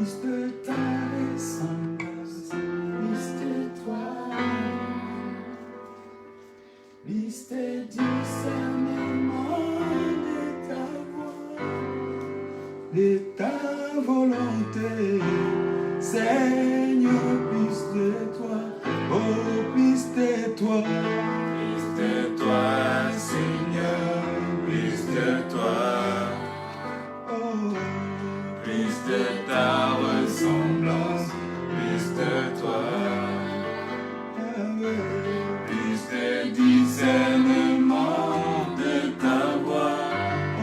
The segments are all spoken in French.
plus de ta ressemblance, plus de toi, plus de discernement de ta voix, de ta volonté, Seigneur, plus de toi, oh, plus de toi, Seigneur, plus de toi, oh, plus de ta ressemblance, plus de toi, plus de discernement de ta voix,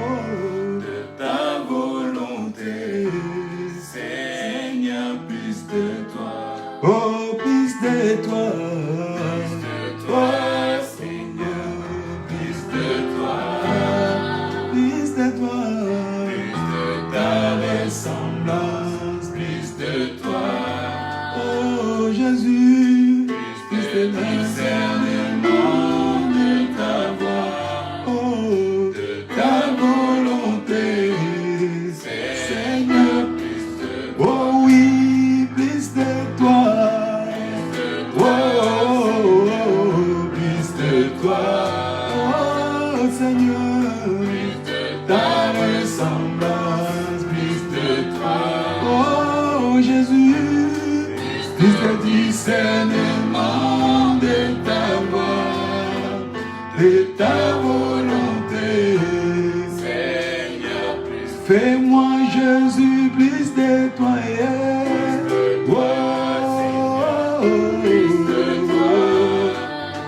oh, de ta volonté, Seigneur, plus de toi, oh, plus de toi, Seigneur, plus de toi, plus de toi, plus de ta ressemblance, plus de toi, oh Jésus, plus de discernement de ta voix, oh, de ta volonté, Seigneur, plus de toi, oh oui, plus de toi, oh, plus de toi, oh Seigneur, plus de ta ressemblance, plus de toi, oh Jésus, plus de discernement de ta voix, de ta volonté, Seigneur, plus. Fais-moi Jésus, plus de toi, yeah.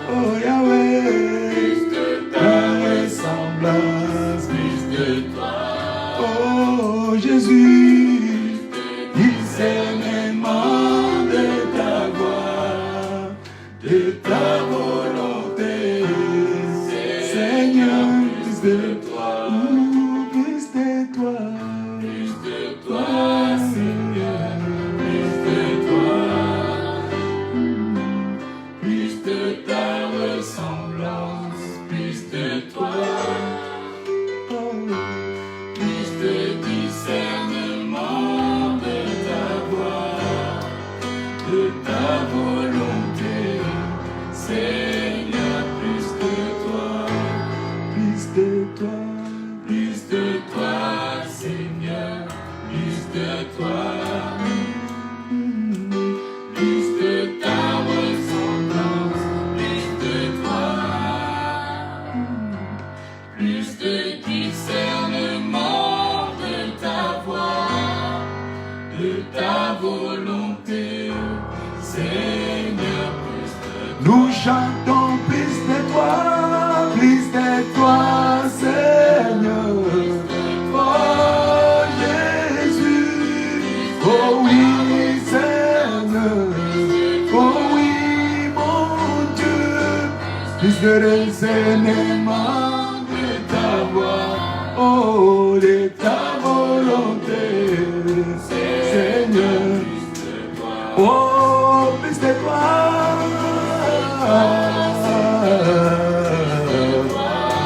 Oh Yahweh, plus de ta ressemblance, plus de toi, oh Jésus, discernement de ta voix, de ta volonté, Seigneur, plus de toi, plus de toi, Seigneur, plus de toi, plus de ta ressemblance, plus de toi, oh, plus de discernement de ta voix, de ta volonté, Seigneur, plus de toi, plus de toi, plus de toi, Seigneur, plus de toi, plus de ta ressemblance, plus de toi, plus de discernement de ta voix, de ta volonté, Seigneur, plus de toi. Nous chantons plus de toi, Seigneur. Oh Jésus, oh oui, Seigneur, oh oui, mon Dieu, plus de discernement de ta voix, oh, de ta volonté, Seigneur, oh, plus de toi,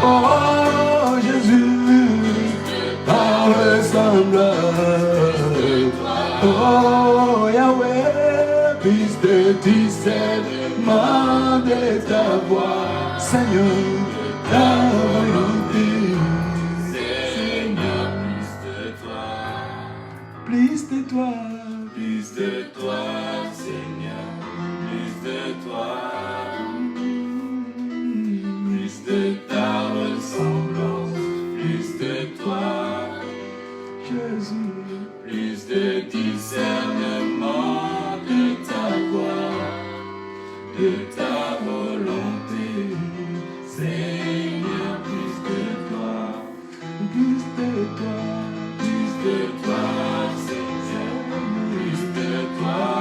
oh Jésus, ta ressemblance, oh Yahweh, plus de discernement de ta voix, Seigneur, ta volonté, Seigneur, plus de toi, Seigneur, plus de toi, plus de ta ressemblance, plus de toi, Jésus, plus de discernement de ta voix, de ta volonté, Seigneur, plus de toi, plus de toi, Seigneur, plus de toi,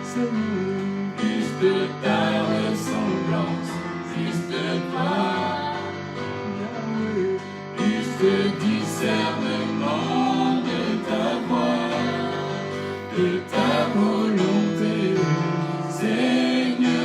Seigneur, plus de ta ressemblance, plus de toi, Yahweh, plus de discernement de ta voix, de ta volonté, Seigneur.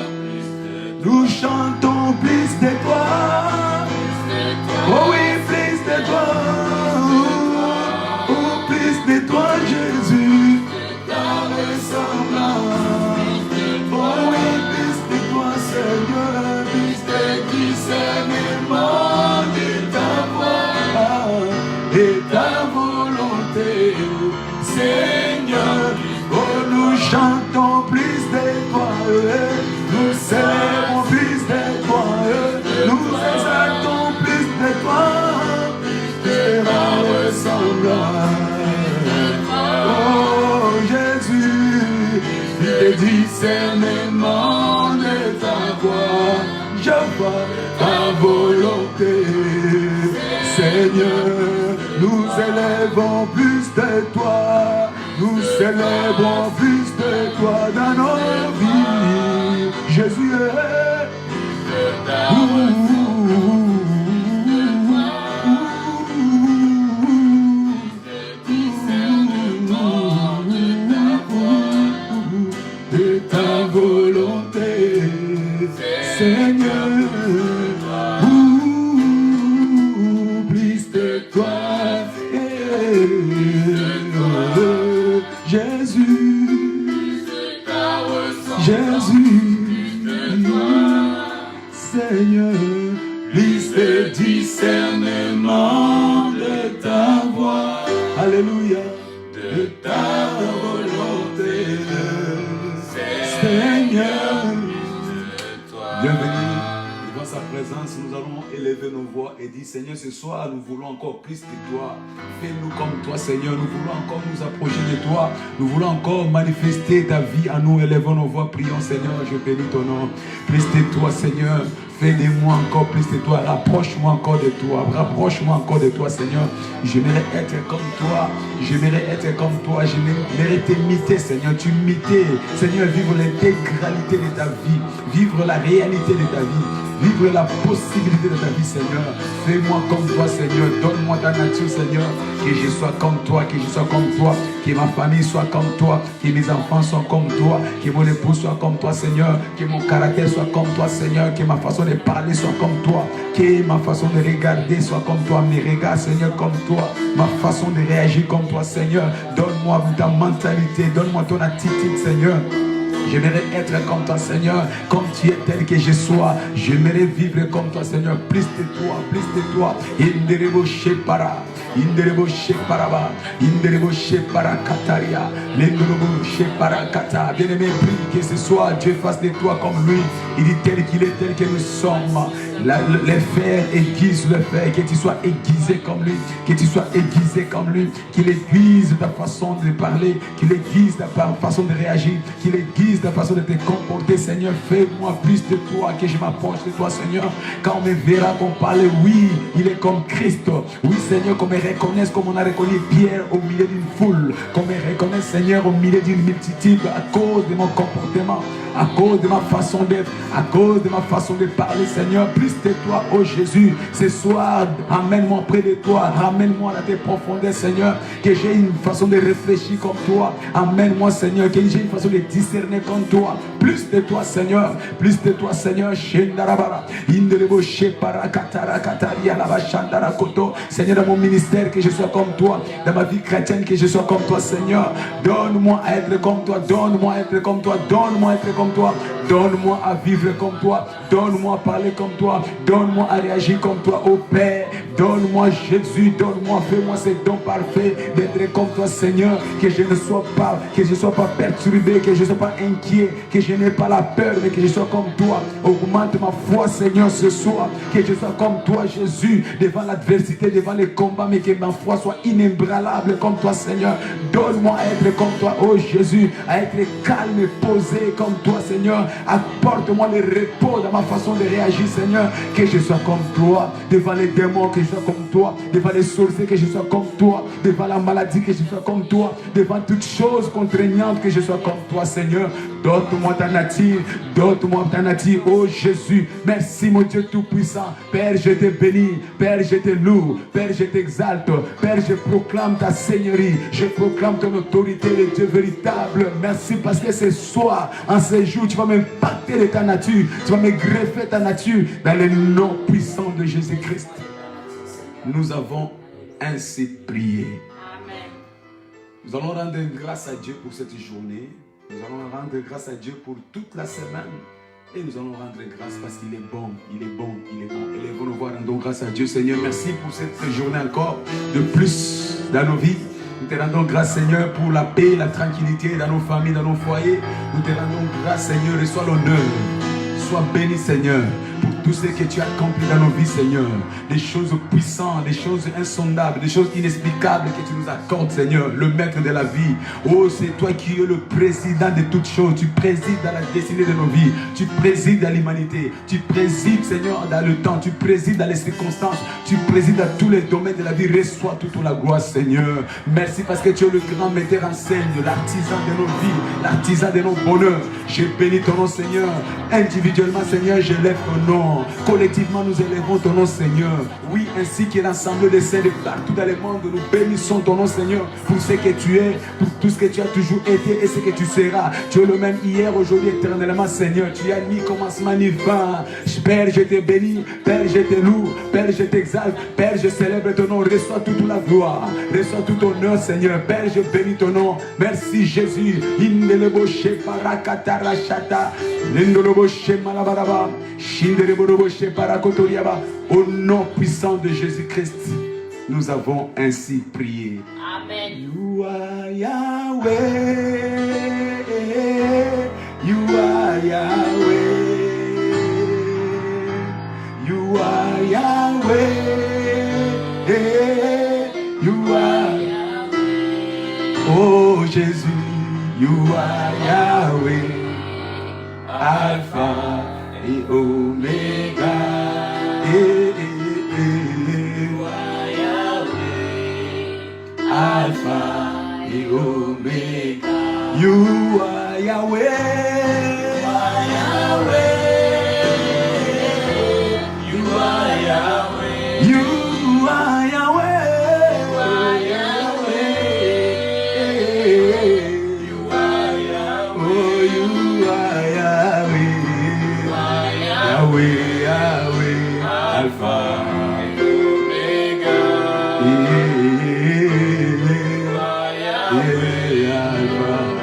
Seigneur. Oh, nous chantons plus de toi, nous célébrons plus de toi, nous exaltons plus de toi, de la ressemblance. Oh Jésus, le discernement de ta voix, je vois ta volonté. Seigneur, nous élèvons plus de toi, nous célébrons plus de toi dans nos vies. Jésus est de ta volonté, Seigneur. Seigneur, plus de discernement de ta voix, alléluia, de ta volonté, Seigneur. Bienvenue devant sa présence, nous allons élever nos voix et dire, Seigneur, ce soir, nous voulons encore plus de toi. Fais-nous comme toi, Seigneur. Nous voulons encore nous approcher de toi. Nous voulons encore manifester ta vie à nous. Élevons nos voix, prions, Seigneur. Je bénis ton nom. Plus de toi, Seigneur. Fais de moi encore plus de toi. Rapproche-moi encore de toi. Rapproche-moi encore de toi, Seigneur. J'aimerais être comme toi. J'aimerais être comme toi. J'aimerais t'imiter, Seigneur. Tu m'imitais. Seigneur, vivre l'intégralité de ta vie. Vivre la réalité de ta vie. Vivre la possibilité de ta vie, Seigneur. Fais-moi comme toi, Seigneur. Donne-moi ta nature, Seigneur. Que je sois comme toi, que je sois comme toi. Que ma famille soit comme toi. Que mes enfants soient comme toi. Que mon épouse soit comme toi, Seigneur. Que mon caractère soit comme toi, Seigneur. Que ma façon de parler soit comme toi. Que ma façon de regarder soit comme toi. Mes regards, Seigneur, comme toi. Ma façon de réagir comme toi, Seigneur. Donne-moi ta mentalité. Donne-moi ton attitude, Seigneur. J'aimerais être comme toi, Seigneur, comme tu es tel que je sois. J'aimerais vivre comme toi, Seigneur, plus de toi, plus de toi. Inderebo shepara, inderebo sheparaba, inderebo shepara kataria, l'inderebo shepara kata. Bien-aimé, prie que ce soit Dieu fasse de toi comme lui. Il dit tel qu'il est, tel que nous sommes. Les fers aiguisent le fer, que tu sois aiguisé comme lui, que tu sois aiguisé comme lui, qu'il aiguise ta façon de parler, qu'il aiguise ta façon de réagir, qu'il aiguise ta façon de te comporter, Seigneur. Fais-moi plus de toi, que je m'approche de toi, Seigneur. Quand on me verra qu'on parle, oui, il est comme Christ. Oui, Seigneur, qu'on me reconnaisse comme on a reconnu Pierre au milieu d'une foule, qu'on me reconnaisse, Seigneur, au milieu d'une multitude, à cause de mon comportement, à cause de ma façon d'être, à cause de ma façon de parler, Seigneur. Plus de toi, oh Jésus, ce soir, amène-moi près de toi, ramène-moi dans tes profondeurs, Seigneur, que j'ai une façon de réfléchir comme toi. Amène-moi, Seigneur, que j'ai une façon de discerner comme toi. Plus de toi, Seigneur, plus de toi, Seigneur. Seigneur, dans mon ministère, que je sois comme toi, dans ma vie chrétienne, que je sois comme toi, Seigneur. Donne-moi à être comme toi, donne-moi à être comme toi, donne-moi à être comme toi, donne-moi à vivre comme toi, donne-moi à parler comme toi, donne-moi à réagir comme toi, ô Père. Donne-moi Jésus, donne-moi, fais-moi ce don parfait d'être comme toi, Seigneur. Que je ne sois pas perturbé, que je ne sois pas inquiet, que je n'ai pas la peur, mais que je sois comme toi. Augmente ma foi, Seigneur, ce soir. Que je sois comme toi, Jésus, devant l'adversité, devant les combats, mais que ma foi soit inébranlable comme toi, Seigneur. Donne-moi à être comme toi, oh Jésus, à être calme et posé comme toi, Seigneur. Apporte-moi le repos dans ma façon de réagir, Seigneur. Que je sois comme toi, devant les démons, que je sois comme toi, devant les sorciers, que je sois comme toi, devant la maladie, que je sois comme toi, devant toutes choses contraignantes, que je sois comme toi, Seigneur. Donne-moi ta nature, oh Jésus. Merci, mon Dieu Tout-Puissant. Père, je te bénis, Père, je te loue, Père, je t'exalte, Père, je proclame ta seigneurie, je proclame ton autorité, le Dieu véritable. Merci parce que ce soir, en ce jour, tu vas m'impacter de ta nature, tu vas me greffer ta nature dans le nom puissant de Jésus-Christ. Nous avons ainsi prié. Amen. Nous allons rendre grâce à Dieu pour cette journée. Nous allons rendre grâce à Dieu pour toute la semaine. Et nous allons rendre grâce parce qu'il est bon, il est bon, il est bon. Élevons nos voix, rendons grâce à Dieu. Seigneur, merci pour cette journée encore de plus dans nos vies. Nous te rendons grâce, Seigneur, pour la paix, la tranquillité dans nos familles, dans nos foyers. Nous te rendons grâce, Seigneur, et sois l'honneur. Sois béni, Seigneur, pour tout ce que tu as accompli dans nos vies, Seigneur. Des choses puissantes, des choses insondables, des choses inexplicables que tu nous accordes, Seigneur, le maître de la vie. Oh, c'est toi qui es le président de toutes choses. Tu présides dans la destinée de nos vies. Tu présides dans l'humanité. Tu présides, Seigneur, dans le temps. Tu présides dans les circonstances. Tu présides dans tous les domaines de la vie. Reçois toute la gloire, Seigneur. Merci parce que tu es le grand metteur en scène, l'artisan de nos vies, l'artisan de nos bonheurs. Je bénis ton nom, Seigneur. Individuellement, Seigneur, je lève ton nom. Collectivement, nous élevons ton nom, Seigneur. Oui, ainsi que l'ensemble des saints de partout dans le monde, nous bénissons ton nom, Seigneur, pour ce que tu es, pour tout ce que tu as toujours été et ce que tu seras. Tu es le même hier, aujourd'hui, éternellement, Seigneur. Tu as ni commencement ni fin. Père, je te bénis. Père, je te loue. Père, je t'exalte. Père, je célèbre ton nom. Reçois toute la gloire. Reçois tout honneur, Seigneur. Père, je bénis ton nom. Merci, Jésus. Au nom puissant de Jésus-Christ, nous avons ainsi prié. Amen. You are Yahweh. You are Yahweh. You are Yahweh. You are Yahweh. Oh Jésus, you are Yahweh. Alpha et Omega. You are Yahweh. Alpha et Omega. You are Yahweh. You are Yahweh. You are Yahweh. You are Yahweh. Oh, you are Yahweh. Yahweh, Yahweh, Alpha and Omega.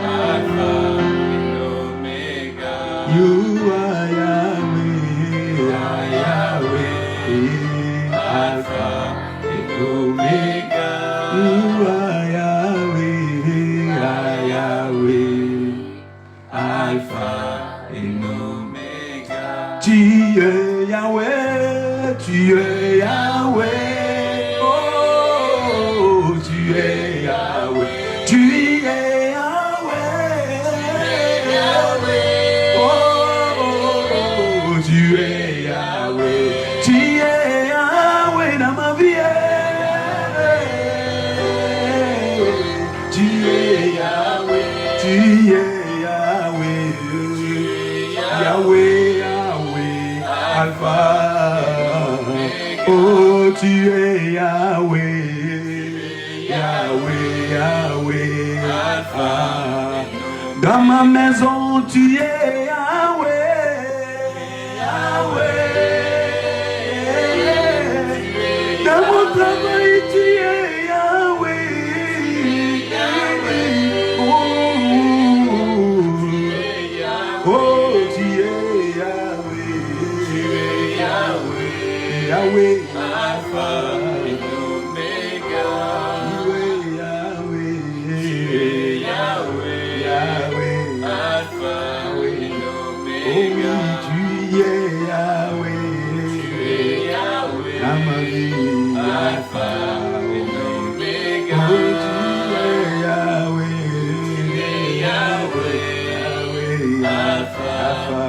Alpha and Omega. You are Yahweh, Yahweh, Alpha and Omega. You are Yahweh, Yahweh, Alpha and Omega. Tu es Yahweh, tu es Yahweh. Oh, tu es Yahweh, tu es Yahweh. Oh, tu es Yahweh, tu es Yahweh dans ma vie. Tu es Yahweh, tu es Yahweh, Yahweh, Yahweh, Alpha. Oh, tu es Yahweh, Yahweh, Yahweh, Alpha. Dans ma maison, tu es Yahweh, Yahweh. Dans mon travail, tu es Yahweh, Yahweh. Oh, tu es Yahweh, Yahweh, Alpha et Omega. Tu es Yahweh, Yahweh, Yahweh, Alpha et Omega. Oh oui, tu es Yahweh, dans ma vie, Alpha et Omega. Oh, tu es Yahweh, Yahweh, Alpha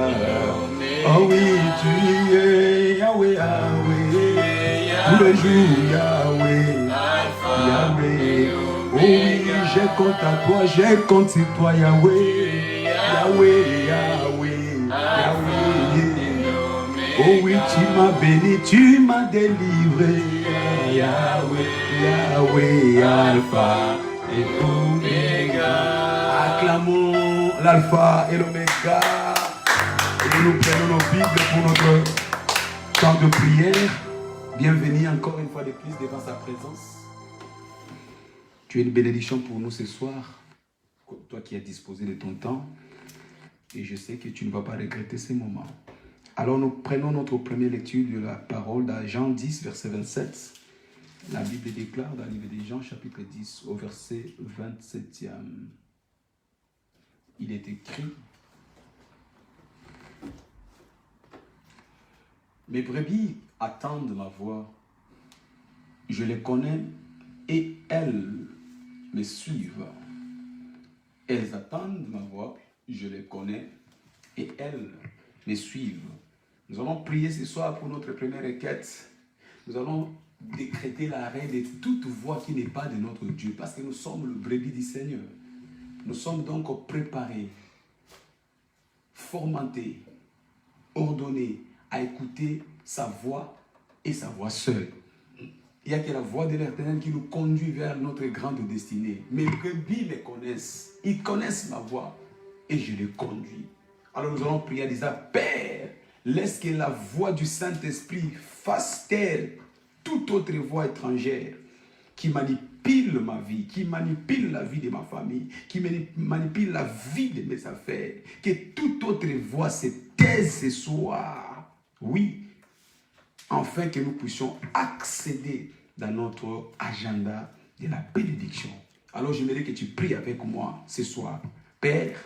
et Omega. Oh oui, tu es Yahweh, Yahweh, tous les jours, Yahweh, Yahweh. Oh oui, j'ai compte à toi, j'ai compte sur toi, Yahweh, Yahweh, Yahweh, Yahweh. Oh oui, tu m'as béni, tu m'as délivré, Yahweh, Yahweh, Alpha et Omega. Acclamons l'Alpha et l'Oméga. Et nous prenons nos Bibles pour notre temps de prière. Bienvenue encore une fois de plus devant sa présence. Tu es une bénédiction pour nous ce soir, toi qui as disposé de ton temps. Et je sais que tu ne vas pas regretter ces moments. Alors nous prenons notre première lecture de la parole dans Jean 10, verset 27. La Bible déclare dans le livre des Jean, chapitre 10, au verset 27e. Il est écrit: mes brebis attendent ma voix, je les connais et elles me suivent. Elles attendent ma voix, je les connais et elles me suivent. Nous allons prier ce soir pour notre première requête. Nous allons décréter l'arrêt de toute voix qui n'est pas de notre Dieu, parce que nous sommes le brebis du Seigneur. Nous sommes donc préparés, formatés, ordonnés à écouter sa voix et sa voix seule. Il n'y a que la voix de l'Éternel qui nous conduit vers notre grande destinée. Mes brebis me connaissent, ils connaissent ma voix et je les conduis. Alors nous allons prier en disant: Père, laisse que la voix du Saint-Esprit fasse taire toute autre voix étrangère qui manipule ma vie, qui manipule la vie de ma famille, qui manipule la vie de mes affaires. Que toute autre voix se taise ce soir. Oui, afin que nous puissions accéder dans notre agenda de la bénédiction. Alors j'aimerais que tu pries avec moi ce soir. Père,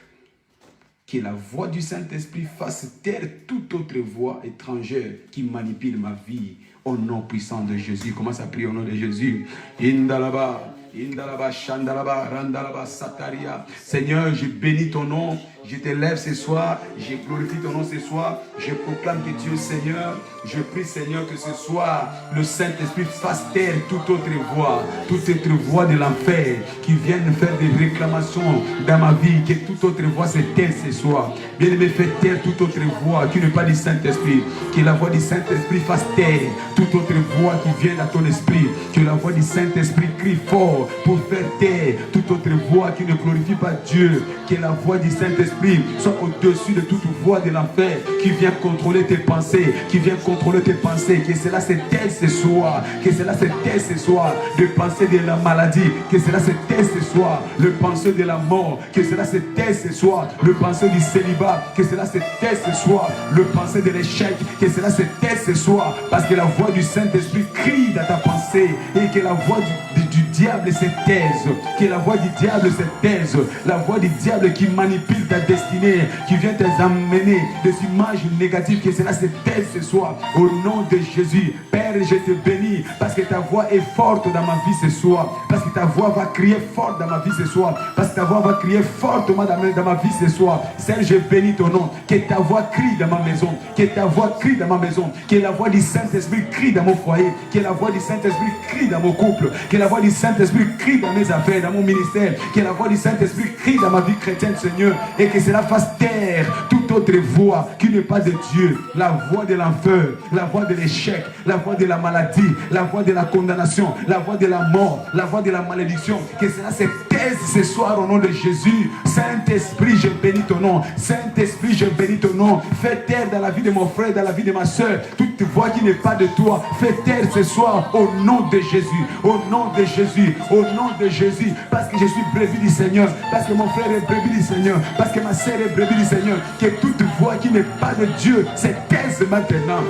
que la voix du Saint-Esprit fasse taire toute autre voix étrangère qui manipule ma vie. Au nom puissant de Jésus. Commence à prier au nom de Jésus. Indalaba, Indalaba, Shandalaba, Randalaba, Sataria. Seigneur, je bénis ton nom. Je t'élève ce soir. Je glorifie ton nom ce soir. Je proclame que tu es Seigneur. Je prie, Seigneur, que ce soir, le Saint-Esprit fasse taire toute autre voix de l'enfer qui vienne faire des réclamations dans ma vie. Que toute autre voix se taise ce soir. Bien-aimé, fais taire toute autre voix qui n'est pas du Saint-Esprit. Que la voix du Saint-Esprit fasse taire toute autre voix qui vient dans ton esprit. Que la voix du Saint-Esprit crie fort pour faire taire toute autre voix qui ne glorifie pas Dieu. Que la voix du Saint-Esprit soit au-dessus de toute voix de l'enfer qui vient contrôler tes pensées, qui vient contrôler tes pensées. Que cela se taise ce soir. Que cela se taise ce soir. De penser de la maladie. Que cela se taise ce soir. Le penser de la mort. Que cela se taise ce soir. Le penser du célibat. Que cela se taise ce soir. Le penser de l'échec. Que cela se taise ce soir. Parce que la voix du Saint-Esprit crie dans ta pensée. Et que la voix du diable se taise. Que la voix du diable se taise. La voix du diable qui manipule ta destinée. Qui vient t'amener des images négatives. Que cela se taise ce soir. Au nom de Jésus. Père, je te bénis. Parce que ta voix est forte dans ma vie ce soir. Parce que ta voix va crier forte dans ma vie ce soir. Parce que ta voix va crier fortement dans ma vie ce soir. Seigneur, je bénis ton nom. Que ta voix crie dans ma maison. Que ta voix crie dans ma maison. Que la voix du Saint-Esprit crie dans mon foyer. Que la voix du Saint-Esprit crie dans mon couple. Que la voix du Saint-Esprit crie dans mes affaires, dans mon ministère. Que la voix du Saint-Esprit crie dans ma vie chrétienne, Seigneur. Et que cela fasse taire toute autre voix qui n'est pas de Dieu. La voix de l'enfer, la voix de l'échec, la voix de la maladie, la voix de la condamnation, la voix de la mort, la voix de la malédiction. Que cela se taise ce soir au nom de Jésus. Saint-Esprit, je bénis ton nom. Saint-Esprit, je bénis ton nom. Fais taire dans la vie de mon frère, dans la vie de ma soeur, toute voix qui n'est pas de toi. Fais taire ce soir au nom de Jésus. Au nom de Jésus. Au nom de Jésus. Parce que je suis brebis du Seigneur. Parce que mon frère est brebis du Seigneur. Parce que ma soeur est brebis du Seigneur. Que toute voix qui n'est pas de Dieu se taise maintenant.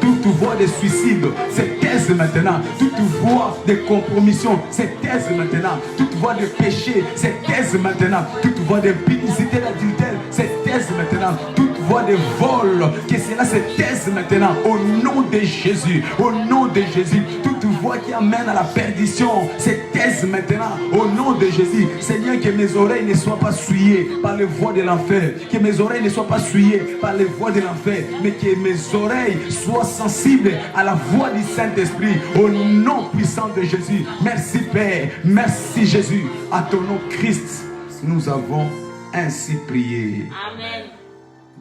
Toute voix de suicide, c'est taise maintenant. Toute voix de compromission, c'est taise maintenant. Toute voix de péché, c'est taise maintenant. Toute voix d'impudicité, d'adultère, c'est taise maintenant. Toute voix de vol, que cela se taise maintenant. Au nom de Jésus, au nom de Jésus. Toute voix qui amène à la perdition, c'est taise maintenant. Au nom de Jésus. Seigneur, que mes oreilles ne soient pas souillées par les voix de l'enfer. Que mes oreilles ne soient pas souillées par les voix de l'enfer. Mais que mes oreilles soient sensibles à la voix du Saint-Esprit. Au nom puissant de Jésus. Merci Père. Merci Jésus. À ton nom Christ, nous avons ainsi prié. Amen.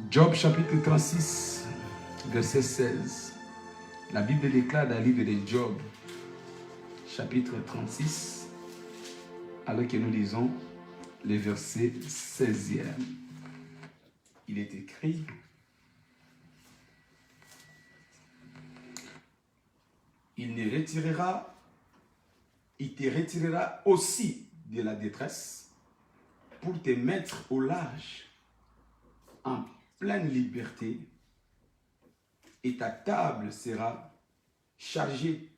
Job chapitre 36, verset 16. La Bible déclare dans le livre de Job, chapitre 36, alors que nous lisons le verset 16e. Il est écrit: il te retirera aussi de la détresse pour te mettre au large en pleine liberté, et ta table sera chargée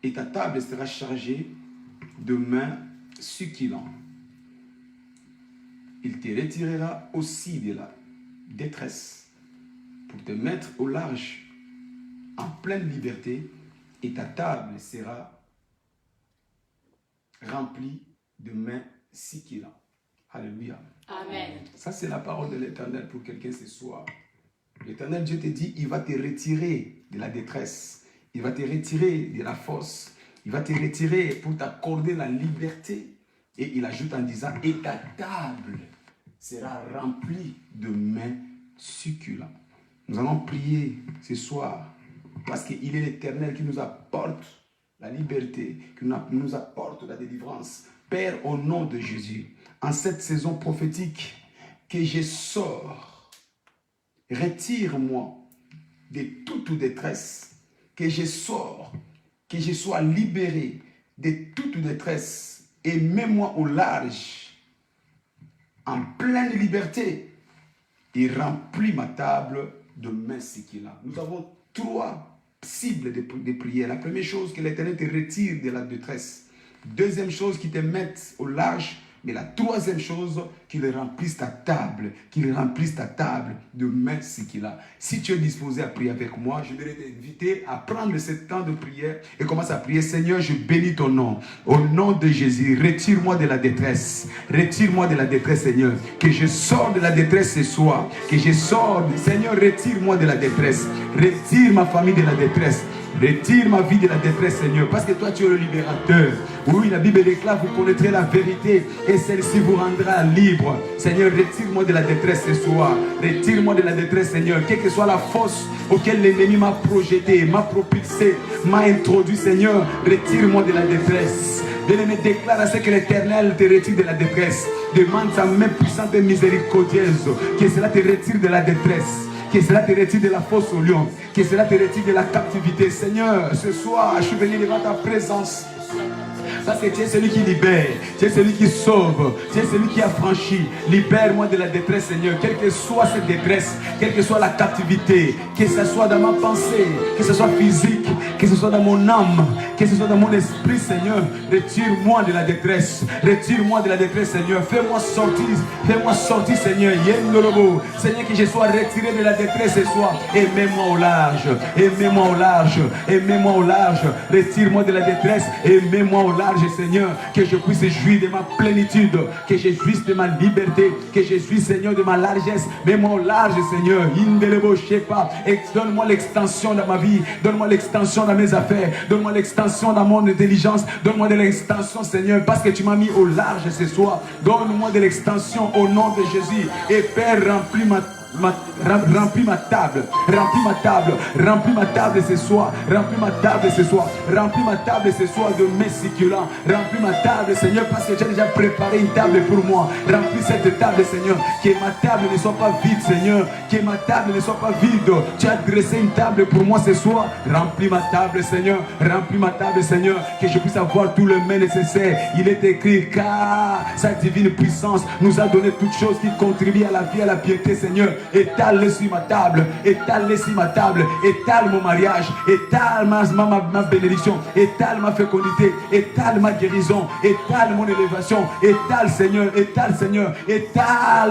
et ta table sera chargée de mains succulents. Il te retirera aussi de la détresse pour te mettre au large en pleine liberté, et ta table sera remplie de mains succulents. Alléluia. Amen. Ça, c'est la parole de l'Éternel pour quelqu'un ce soir. L'Éternel Dieu te dit, il va te retirer de la détresse. Il va te retirer de la force. Il va te retirer pour t'accorder la liberté. Et il ajoute en disant, et ta table sera remplie de mains succulents. Nous allons prier ce soir parce qu'il est l'Éternel qui nous apporte la liberté, qui nous apporte la délivrance. Père, au nom de Jésus, en cette saison prophétique que je sors, retire-moi de toute détresse, que je sors, que je sois libéré de toute détresse et mets-moi au large, en pleine liberté, et remplis ma table de mains succulentes. Nous avons 3 cibles de prière. La première chose, que l'Éternel te retire de la détresse. Deuxième chose, qu'il te mette au large. Mais la troisième chose, qu'il remplisse ta table, de mains succulentes. Si tu es disposé à prier avec moi, je voudrais t'inviter à prendre ce temps de prière et commence à prier. Seigneur, je bénis ton nom. Au nom de Jésus, retire-moi de la détresse. Retire-moi de la détresse, Seigneur. Que je sors de la détresse ce soir. Que je sors, Seigneur, retire-moi de la détresse. Retire ma famille de la détresse. Retire ma vie de la détresse, Seigneur, parce que toi, tu es le libérateur. Oui, la Bible déclare, vous connaîtrez la vérité et celle-ci vous rendra libre. Seigneur, retire-moi de la détresse ce soir. Retire-moi de la détresse, Seigneur. Quelle que soit la force auquel l'ennemi m'a projeté, m'a propulsé, m'a introduit, Seigneur, retire-moi de la détresse. Bien-aimé, déclare à ce que l'Éternel te retire de la détresse. Demande sa main puissante et miséricordieuse, que cela te retire de la détresse. Que cela te retire de la fosse au lion. Que cela te retire de la captivité. Seigneur, ce soir, je suis venu devant ta présence. Parce que tu es celui qui libère, tu es celui qui sauve, tu es celui qui a franchi. Libère-moi de la détresse, Seigneur. Quelle que soit cette détresse, quelle que soit la captivité, que ce soit dans ma pensée, que ce soit physique, que ce soit dans mon âme, que ce soit dans mon esprit, Seigneur. Retire-moi de la détresse. Retire-moi de la détresse, Seigneur. Fais-moi sortir, Seigneur. Seigneur, que je sois retiré de la détresse ce soir. Et mets-moi au large. Et mets-moi au large. Et mets-moi au large. Retire-moi de la détresse. Et mets-moi au large, Seigneur. Que je puisse jouir de ma plénitude. Que je jouisse de ma liberté. Que je jouisse, Seigneur, de ma largesse. Mets-moi au large, Seigneur. Et donne-moi l'extension dans ma vie. Donne-moi l'extension dans mes affaires. Donne-moi l'extension dans mon intelligence. Donne-moi de l'extension, Seigneur, parce que tu m'as mis au large ce soir. Donne-moi de l'extension au nom de Jésus. Et Père, remplis ma table, remplis ma table ce soir, remplis ma table ce soir, remplis ma table ce soir de mets succulents, remplis ma table, Seigneur, parce que tu as déjà préparé une table pour moi. Remplis cette table, Seigneur, que ma table ne soit pas vide, Seigneur, que ma table ne soit pas vide. Tu as dressé une table pour moi ce soir. Remplis ma table, Seigneur, remplis ma table, Seigneur, que je puisse avoir tout le mets nécessaire. Il est écrit, car sa divine puissance nous a donné toutes choses qui contribuent à la vie, à la piété, Seigneur. Étale sur ma table, étale sur ma table, étale mon mariage, étale ma bénédiction, étale ma fécondité, étale ma guérison, étale mon élévation, étale Seigneur, étale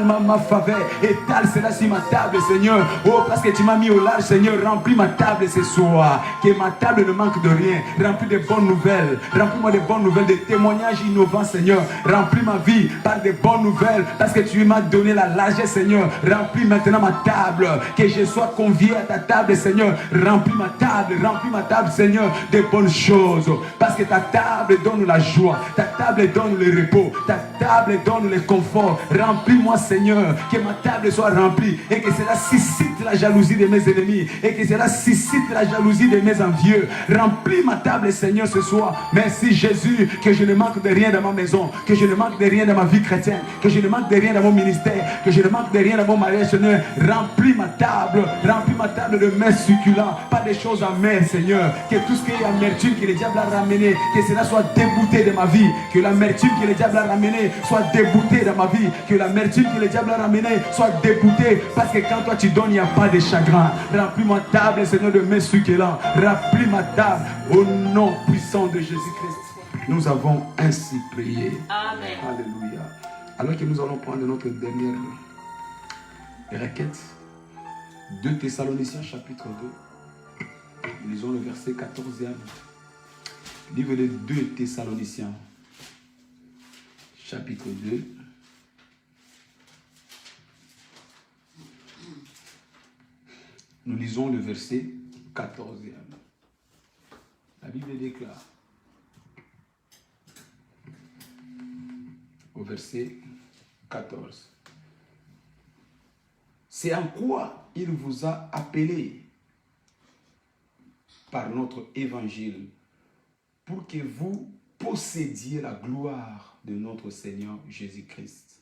ma faveur, étale cela sur ma table, Seigneur. Oh, parce que tu m'as mis au large, Seigneur, remplis ma table ce soir, que ma table ne manque de rien, remplis de bonnes nouvelles, remplis-moi de bonnes nouvelles, des témoignages innovants, Seigneur, remplis ma vie par de bonnes nouvelles, parce que tu m'as donné la largesse, Seigneur. Remplis maintenant ma table, que je sois convié à ta table, Seigneur. Remplis ma table, Seigneur, de bonnes choses, parce que ta table donne la joie, ta table donne le repos, ta table donne le confort. Remplis-moi, Seigneur, que ma table soit remplie et que cela suscite la jalousie de mes ennemis et que cela suscite la jalousie de mes envieux. Remplis ma table, Seigneur, ce soir. Merci, Jésus, que je ne manque de rien dans ma maison, que je ne manque de rien dans ma vie chrétienne, que je ne manque de rien dans mon ministère, que je ne manque de rien dans mon mariage. Seigneur, remplis ma table de mets succulents, pas des choses amères, Seigneur. Que tout ce qui est amertume que le diable a ramené, que cela soit débouté de ma vie. Que l'amertume que le diable a ramené soit débouté de ma vie. Que l'amertume que le diable a ramené soit débouté. Parce que quand toi tu donnes, il n'y a pas de chagrin. Remplis ma table, Seigneur, de mets succulents. Remplis ma table au nom puissant de Jésus-Christ. Nous avons ainsi prié. Amen. Alléluia. Alors que nous allons prendre notre dernière requête. 2 Thessaloniciens chapitre 2. Nous lisons le verset 14e. Livre de 2 Thessaloniciens chapitre 2. Nous lisons le verset 14e. La Bible déclare au verset 14. C'est en quoi il vous a appelé par notre évangile pour que vous possédiez la gloire de notre Seigneur Jésus-Christ.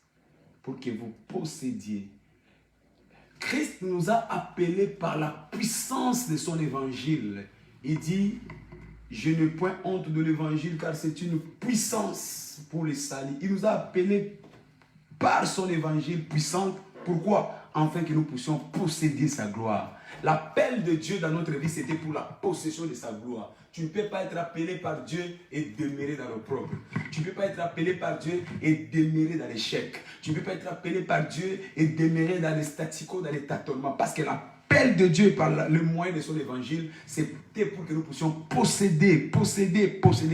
Pour que vous possédiez. Christ nous a appelés par la puissance de son évangile. Il dit, je n'ai point honte de l'évangile car c'est une puissance pour les salis. Il nous a appelés par son évangile puissant. Pourquoi? Afin que nous puissions posséder sa gloire. L'appel de Dieu dans notre vie, c'était pour la possession de sa gloire. Tu ne peux pas être appelé par Dieu et demeurer dans l'opprobre. Tu ne peux pas être appelé par Dieu et demeurer dans l'échec. Tu ne peux pas être appelé par Dieu et demeurer dans les staticos, dans les tâtonnements. Parce que l'appel de Dieu par le moyen de son évangile, c'était pour que nous puissions posséder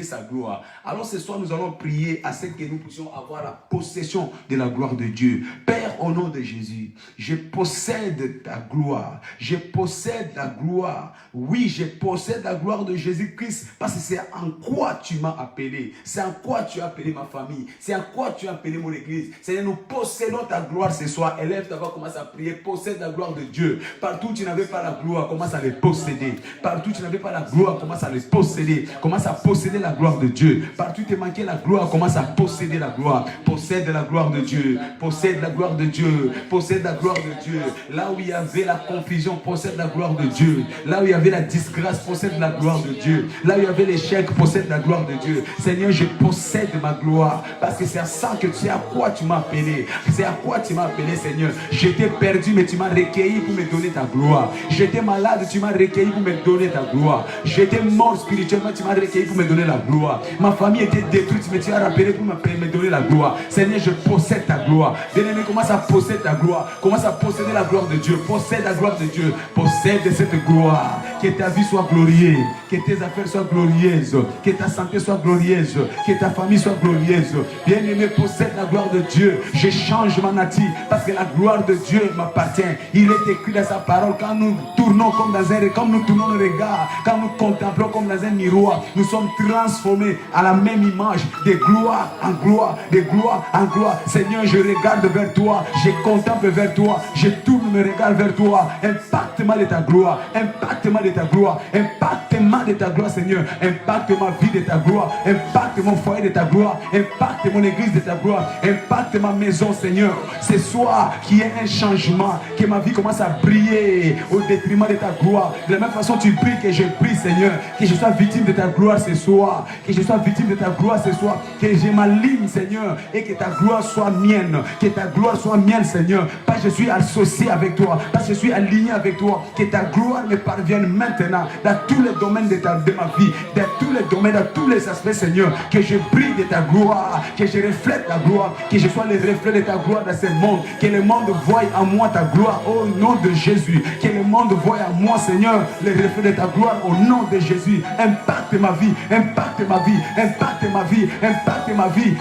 sa gloire. Alors ce soir, nous allons prier à ce que nous puissions avoir la possession de la gloire de Dieu. Père, au nom de Jésus, je possède ta gloire. Je possède la gloire. Oui, je possède la gloire de Jésus-Christ parce que c'est en quoi tu m'as appelé. C'est en quoi tu as appelé ma famille. C'est en quoi tu as appelé mon église. Seigneur, nous possédons ta gloire ce soir. Élève ta voix, commence à prier. Possède la gloire de Dieu. Partout où tu n'avais pas la gloire, commence à les posséder. Partout où tu n'avais pas la gloire, commence à les posséder. Commence à posséder la gloire de Dieu. Partout où tu manquais la gloire, commence à posséder la gloire. Possède la gloire de Dieu. Possède la gloire de Dieu. Possède la gloire de Dieu. Là où il y avait la confusion, possède la gloire de Dieu. Là où il y avait la disgrâce, possède la gloire de Dieu. Là où il y avait l'échec, possède la gloire de Dieu. Seigneur, je possède ma gloire. Parce que c'est à ça que tu sais à quoi tu m'as appelé. C'est à quoi tu m'as appelé, Seigneur. J'étais perdu, mais tu m'as recueilli pour me donner ta gloire. J'étais malade, tu m'as recueilli pour me donner ta gloire. J'étais mort spirituellement, tu m'as recueilli pour me donner la gloire. Ma famille était détruite, mais tu as rappelé pour me donner la gloire. Seigneur, je possède ta gloire. Bien-aimé, commence à posséder ta gloire. Commence à posséder la gloire de Dieu. Possède la gloire de Dieu. Possède cette gloire. Que ta vie soit glorieuse. Que tes affaires soient glorieuses. Que ta santé soit glorieuse. Que ta famille soit glorieuse. Bien-aimé, possède la gloire de Dieu. Je change ma nature parce que la gloire de Dieu m'appartient. Il est écrit dans sa parole, quand nous tournons comme dans un, comme nous tournons le regard, quand nous contemplons comme dans un miroir, nous sommes transformés à la même image, de gloire en gloire, de gloire en gloire. Seigneur, je regarde vers toi, je contemple vers toi, je tourne mes regards vers toi. Impacte-moi de ta gloire, impacte-moi de ta gloire, impacte-moi de ta gloire, Seigneur. Impacte ma vie de ta gloire, impacte mon foyer de ta gloire, impacte mon église de ta gloire, impacte ma maison, Seigneur. Ce soir, qu'il y ait un changement, que ma vie commence à briller au détriment de ta gloire. De la même façon, tu pries que je prie, Seigneur, que je sois victime de ta gloire ce soir, que je sois victime de ta gloire ce soir, que je m'aligne, Seigneur, et que ta gloire soit mienne, que ta gloire soit mienne, Seigneur. Pas que je suis associé avec toi, pas que je suis aligné avec toi, que ta gloire me parvienne maintenant dans tous les domaines de ma vie, dans tous les domaines, dans tous les aspects, Seigneur, que je brille de ta gloire, que je reflète ta gloire, que je sois le reflet de ta gloire dans ce monde, que le monde voie en moi ta gloire au nom de Jésus, que le monde voie en moi, Seigneur, le reflet de ta gloire au nom de Jésus. Impacte ma vie, impacte ma vie, impacte ma vie, impacte ma vie,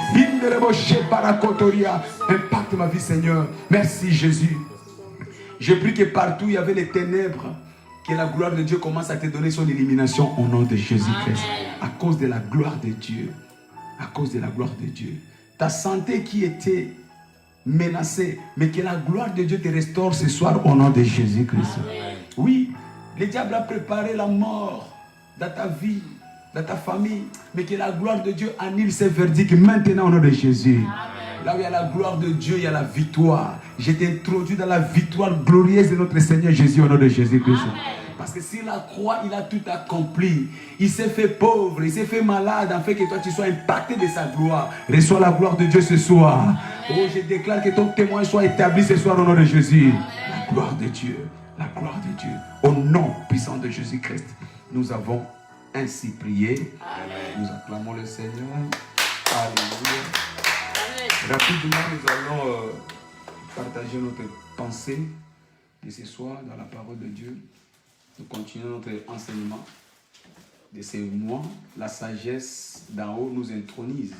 impacte ma vie, Seigneur. Merci Jésus. Je prie que partout il y avait les ténèbres, que la gloire de Dieu commence à te donner son élimination au nom de Jésus-Christ. À cause de la gloire de Dieu. À cause de la gloire de Dieu. Ta santé qui était menacée, mais que la gloire de Dieu te restaure ce soir au nom de Jésus-Christ. Oui, le diable a préparé la mort dans ta vie, dans ta famille, mais que la gloire de Dieu annule ces verdicts maintenant au nom de Jésus. Là où il y a la gloire de Dieu, il y a la victoire. J'ai été introduit dans la victoire glorieuse de notre Seigneur Jésus au nom de Jésus-Christ. Parce que sur la croix, il a tout accompli. Il s'est fait pauvre, il s'est fait malade, afin que toi tu sois impacté de sa gloire. Reçois la gloire de Dieu ce soir. Oh, je déclare que ton témoin soit établi ce soir au nom de Jésus. La gloire de Dieu, la gloire de Dieu. Au nom puissant de Jésus-Christ, nous avons ainsi prié. Amen. Nous acclamons le Seigneur. Alléluia. Rapidement, nous allons partager notre pensée de ce soir dans la parole de Dieu. Nous continuons notre enseignement de ce mois. La sagesse d'en haut nous intronise.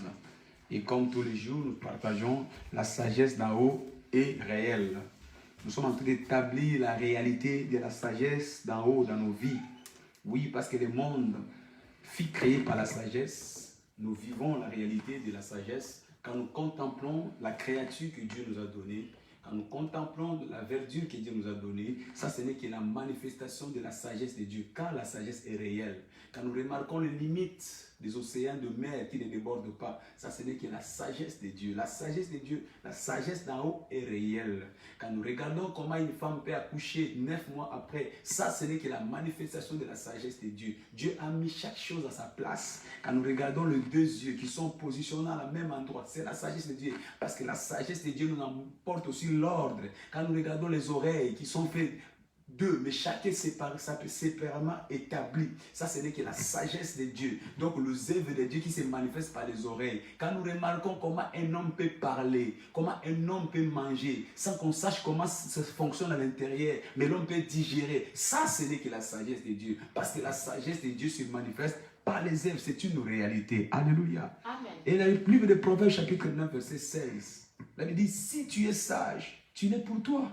Et comme tous les jours, nous partageons la sagesse d'en haut est réelle. Nous sommes en train d'établir la réalité de la sagesse d'en haut dans nos vies. Oui, parce que le monde fut créé par la sagesse. Nous vivons la réalité de la sagesse quand nous contemplons la créature que Dieu nous a donnée. Quand nous contemplons la verdure que Dieu nous a donnée, ça ce n'est que la manifestation de la sagesse de Dieu, car la sagesse est réelle. Quand nous remarquons les limites des océans de mer qui ne débordent pas, ça ce n'est que la sagesse de Dieu. La sagesse de Dieu, la sagesse d'en haut est réelle. Quand nous regardons comment une femme peut accoucher 9 mois après, ça ce n'est que la manifestation de la sagesse de Dieu. Dieu a mis chaque chose à sa place. Quand nous regardons les deux yeux qui sont positionnés à la même endroit, c'est la sagesse de Dieu. Parce que la sagesse de Dieu nous apporte aussi l'ordre. Quand nous regardons les oreilles qui sont faites deux, mais chacun séparément établi. Ça, ce n'est que la sagesse de Dieu. Donc, les œuvres de Dieu qui se manifestent par les oreilles. Quand nous remarquons comment un homme peut parler, comment un homme peut manger, sans qu'on sache comment ça fonctionne à l'intérieur, mais l'homme peut digérer. Ça, ce n'est que la sagesse de Dieu. Parce que la sagesse de Dieu se manifeste par les œuvres. C'est une réalité. Alléluia. Amen. Et dans le livre de Proverbes, chapitre 9, verset 16, là, il dit, si tu es sage, tu n'es pour toi.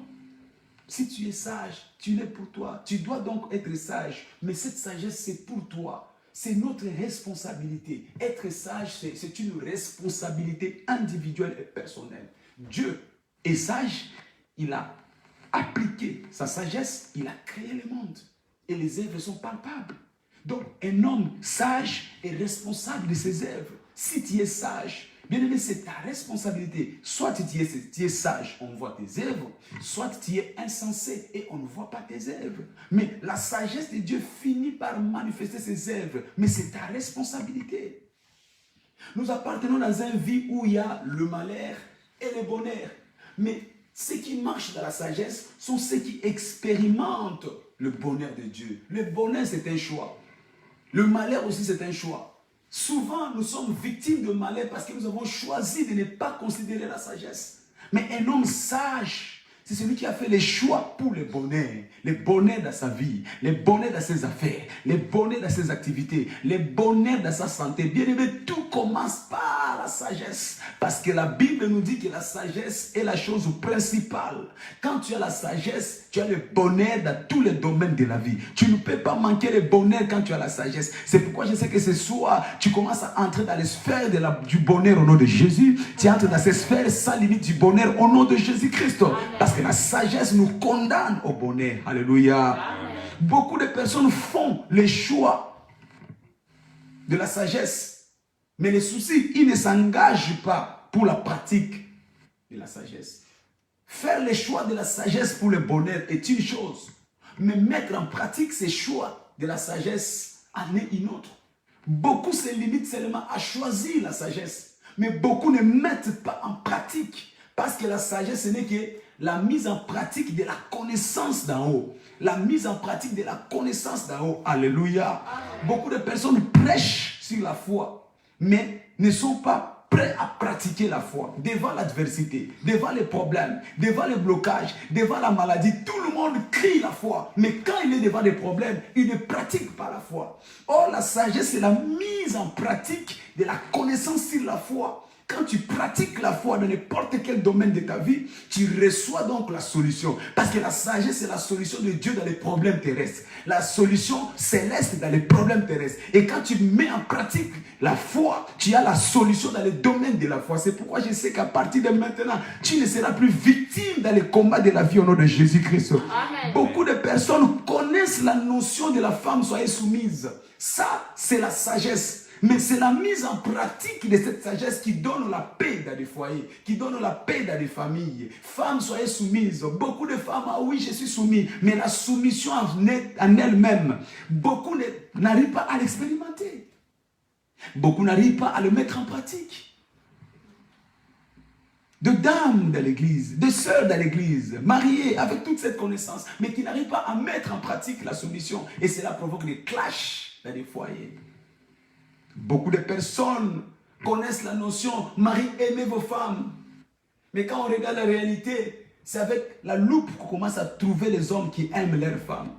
Si tu es sage, tu l'es pour toi. Tu dois donc être sage. Mais cette sagesse, c'est pour toi. C'est notre responsabilité. Être sage, c'est une responsabilité individuelle et personnelle. Dieu est sage. Il a appliqué sa sagesse. Il a créé le monde. Et les œuvres sont palpables. Donc, un homme sage est responsable de ses œuvres. Si tu es sage, bien aimé, c'est ta responsabilité. Soit tu es sage, on voit tes œuvres, soit tu es insensé et on ne voit pas tes œuvres. Mais la sagesse de Dieu finit par manifester ses œuvres, mais c'est ta responsabilité. Nous appartenons dans une vie où il y a le malheur et le bonheur. Mais ceux qui marchent dans la sagesse sont ceux qui expérimentent le bonheur de Dieu. Le bonheur, c'est un choix. Le malheur aussi, c'est un choix. Souvent, nous sommes victimes de malheur parce que nous avons choisi de ne pas considérer la sagesse. Mais un homme sage, c'est celui qui a fait les choix pour le bonheur dans sa vie, le bonheur dans ses affaires, le bonheur dans ses activités, le bonheur dans sa santé. Bien aimé, tout commence par la sagesse. Parce que la Bible nous dit que la sagesse est la chose principale. Quand tu as la sagesse, tu as le bonheur dans tous les domaines de la vie. Tu ne peux pas manquer le bonheur quand tu as la sagesse. C'est pourquoi je sais que ce soir, tu commences à entrer dans les sphères du bonheur au nom de Jésus. Tu entres dans ces sphères sans limite du bonheur au nom de Jésus-Christ. Parce que la sagesse nous condamne au bonheur. Alléluia. Amen. Beaucoup de personnes font les choix de la sagesse. Mais les soucis, ils ne s'engagent pas pour la pratique de la sagesse. Faire les choix de la sagesse pour le bonheur est une chose. Mais mettre en pratique ces choix de la sagesse en est une autre. Beaucoup se limitent seulement à choisir la sagesse. Mais beaucoup ne mettent pas en pratique. Parce que la sagesse, ce n'est que la mise en pratique de la connaissance d'en haut. La mise en pratique de la connaissance d'en haut. Alléluia. Beaucoup de personnes prêchent sur la foi, mais ne sont pas prêts à pratiquer la foi. Devant l'adversité, devant les problèmes, devant les blocages, devant la maladie, tout le monde crie la foi. Mais quand il est devant des problèmes, il ne pratique pas la foi. Or, la sagesse, c'est la mise en pratique de la connaissance sur la foi. Quand tu pratiques la foi dans n'importe quel domaine de ta vie, tu reçois donc la solution. Parce que la sagesse, c'est la solution de Dieu dans les problèmes terrestres. La solution céleste dans les problèmes terrestres. Et quand tu mets en pratique la foi, tu as la solution dans les domaines de la foi. C'est pourquoi je sais qu'à partir de maintenant, tu ne seras plus victime dans les combats de la vie au nom de Jésus-Christ. Beaucoup de personnes connaissent la notion de la femme soyez soumise. Ça, c'est la sagesse. Mais c'est la mise en pratique de cette sagesse qui donne la paix dans les foyers, qui donne la paix dans les familles. Femmes, soyez soumises. Beaucoup de femmes, ah oui, je suis soumise. Mais la soumission en elle-même, beaucoup n'arrivent pas à l'expérimenter. Beaucoup n'arrivent pas à le mettre en pratique. De dames dans l'église, de sœurs dans l'église, mariées avec toute cette connaissance, mais qui n'arrivent pas à mettre en pratique la soumission. Et cela provoque des clashs dans les foyers. Beaucoup de personnes connaissent la notion « mari, aimez vos femmes ». Mais quand on regarde la réalité, c'est avec la loupe qu'on commence à trouver les hommes qui aiment leurs femmes.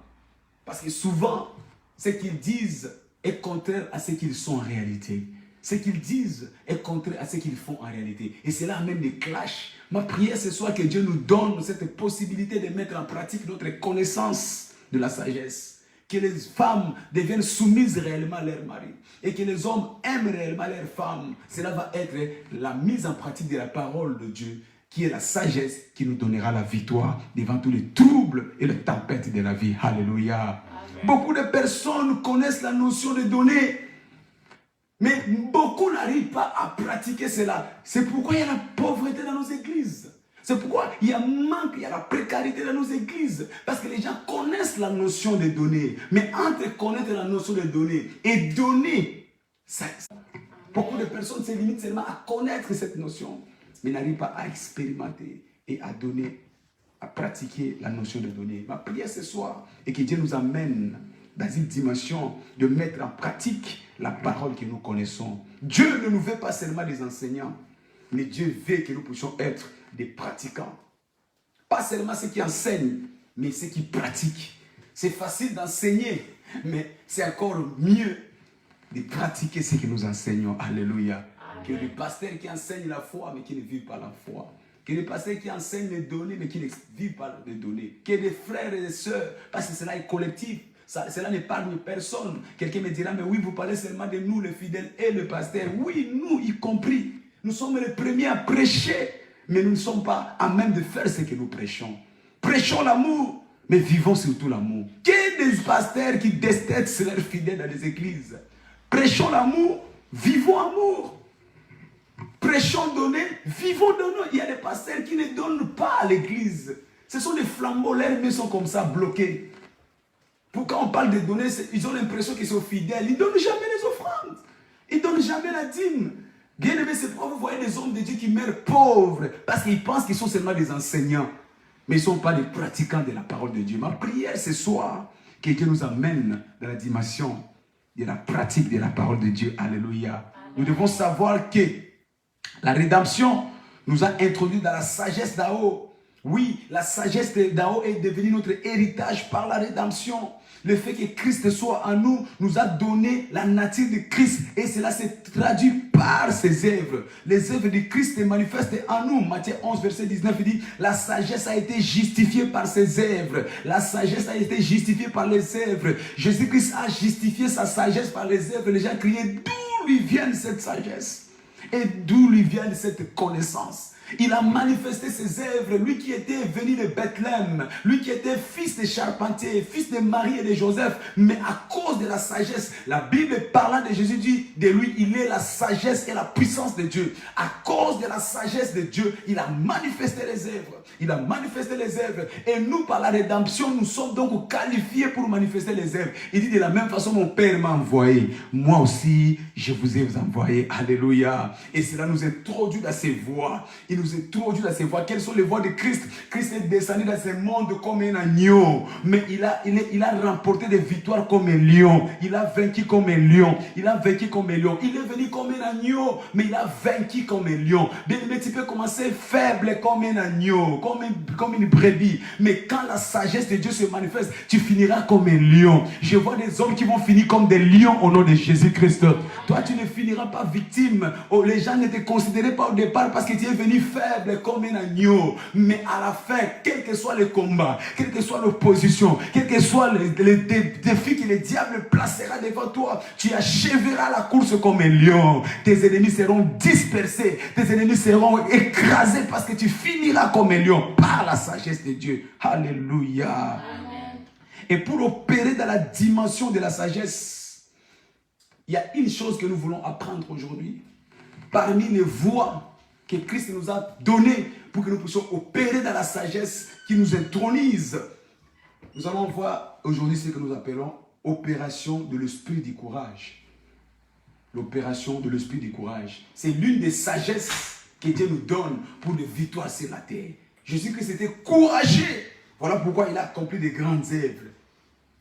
Parce que souvent, ce qu'ils disent est contraire à ce qu'ils sont en réalité. Ce qu'ils disent est contraire à ce qu'ils font en réalité. Et c'est là même des clashs. Ma prière ce soir que Dieu nous donne cette possibilité de mettre en pratique notre connaissance de la sagesse. Que les femmes deviennent soumises réellement à leur mari. Et que les hommes aiment réellement leurs femmes. Cela va être la mise en pratique de la parole de Dieu, qui est la sagesse qui nous donnera la victoire devant tous les troubles et les tempêtes de la vie. Alléluia. Amen. Beaucoup de personnes connaissent la notion de donner. Mais beaucoup n'arrivent pas à pratiquer cela. C'est pourquoi il y a la pauvreté dans nos églises. C'est pourquoi il y a un manque, il y a la précarité dans nos églises. Parce que les gens connaissent la notion de donner. Mais entre connaître la notion de donner et donner, beaucoup de personnes se limitent seulement à connaître cette notion. Mais n'arrivent pas à expérimenter et à donner, à pratiquer la notion de donner. Ma prière ce soir est que Dieu nous amène dans une dimension de mettre en pratique la parole que nous connaissons. Dieu ne nous veut pas seulement des enseignants, mais Dieu veut que nous puissions être des pratiquants. Pas seulement ceux qui enseignent, mais ceux qui pratiquent. C'est facile d'enseigner, mais c'est encore mieux de pratiquer ce que nous enseignons. Alléluia. Amen. Que les pasteurs qui enseignent la foi, mais qui ne vivent pas la foi. Que les pasteurs qui enseignent les données, mais qui ne vivent pas les données. Que les frères et les sœurs, parce que cela est collectif. Cela n'épargne personne. Quelqu'un me dira, mais oui, vous parlez seulement de nous, les fidèles et le pasteur. Oui, nous y compris. Nous sommes les premiers à prêcher, mais nous ne sommes pas à même de faire ce que nous prêchons. Prêchons l'amour, mais vivons surtout l'amour. Qu'il y ait des pasteurs qui détestent leurs fidèles dans les églises. Prêchons l'amour, vivons amour. Prêchons donner, vivons donner. Il y a des pasteurs qui ne donnent pas à l'église. Ce sont des flambeaux, leurs mains sont comme ça bloquées. Quand on parle de donner, ils ont l'impression qu'ils sont fidèles. Ils ne donnent jamais les offrandes. Ils ne donnent jamais la dîme. Bien aimé, c'est pourquoi vous voyez des hommes de Dieu qui meurent pauvres. Parce qu'ils pensent qu'ils sont seulement des enseignants. Mais ils ne sont pas des pratiquants de la parole de Dieu. Ma prière ce soir, que Dieu nous amène dans la dimension de la pratique de la parole de Dieu. Alléluia. Nous devons savoir que la rédemption nous a introduits dans la sagesse d'en haut. Oui, la sagesse d'en haut est devenue notre héritage par la rédemption. Le fait que Christ soit en nous, nous a donné la nature de Christ. Et cela s'est traduit par ses œuvres. Les œuvres de Christ se manifestent en nous. Matthieu 11, verset 19, il dit, la sagesse a été justifiée par ses œuvres. La sagesse a été justifiée par les œuvres. Jésus-Christ a justifié sa sagesse par les œuvres. Les gens criaient, d'où lui vient cette sagesse? Et d'où lui vient cette connaissance? Il a manifesté ses œuvres, lui qui était venu de Bethléem, lui qui était fils de charpentier, fils de Marie et de Joseph, mais à cause de la sagesse, la Bible parlant de Jésus dit de lui, il est la sagesse et la puissance de Dieu. À cause de la sagesse de Dieu, il a manifesté les œuvres. Il a manifesté les œuvres. Et nous, par la rédemption, nous sommes donc qualifiés pour manifester les œuvres. Il dit de la même façon, mon Père m'a envoyé. Moi aussi, je vous ai envoyé. Alléluia. Et cela nous introduit dans ses voies. Il nous introduit dans ses voies. Quelles sont les voies de Christ? Christ est descendu dans ce monde comme un agneau. Mais il a remporté des victoires comme un lion. Il a vaincu comme un lion. Il a vaincu comme un lion. Il est venu comme un agneau, mais il a vaincu comme un lion. Mais tu peux commencer faible comme un agneau, comme une brebis. Mais quand la sagesse de Dieu se manifeste, tu finiras comme un lion. Je vois des hommes qui vont finir comme des lions au nom de Jésus-Christ. Toi, tu ne finiras pas victime. Oh, les gens ne te considéraient pas au départ parce que tu es venu faible comme un agneau. Mais à la fin, quel que soit le combat, quelle que soit l'opposition, quel que soit les défis que le diable placera devant toi, tu achèveras la course comme un lion. Tes ennemis seront dispersés. Tes ennemis seront écrasés parce que tu finiras comme un lion par la sagesse de Dieu. Alléluia. Amen. Et pour opérer dans la dimension de la sagesse, il y a une chose que nous voulons apprendre aujourd'hui. Parmi les voies que Christ nous a données pour que nous puissions opérer dans la sagesse qui nous intronise, nous allons voir aujourd'hui ce que nous appelons opération de l'esprit du courage. L'opération de l'esprit du courage. C'est l'une des sagesses que Dieu nous donne pour des victoires sur la terre. Jésus-Christ était courageux. Voilà pourquoi il a accompli de grandes œuvres.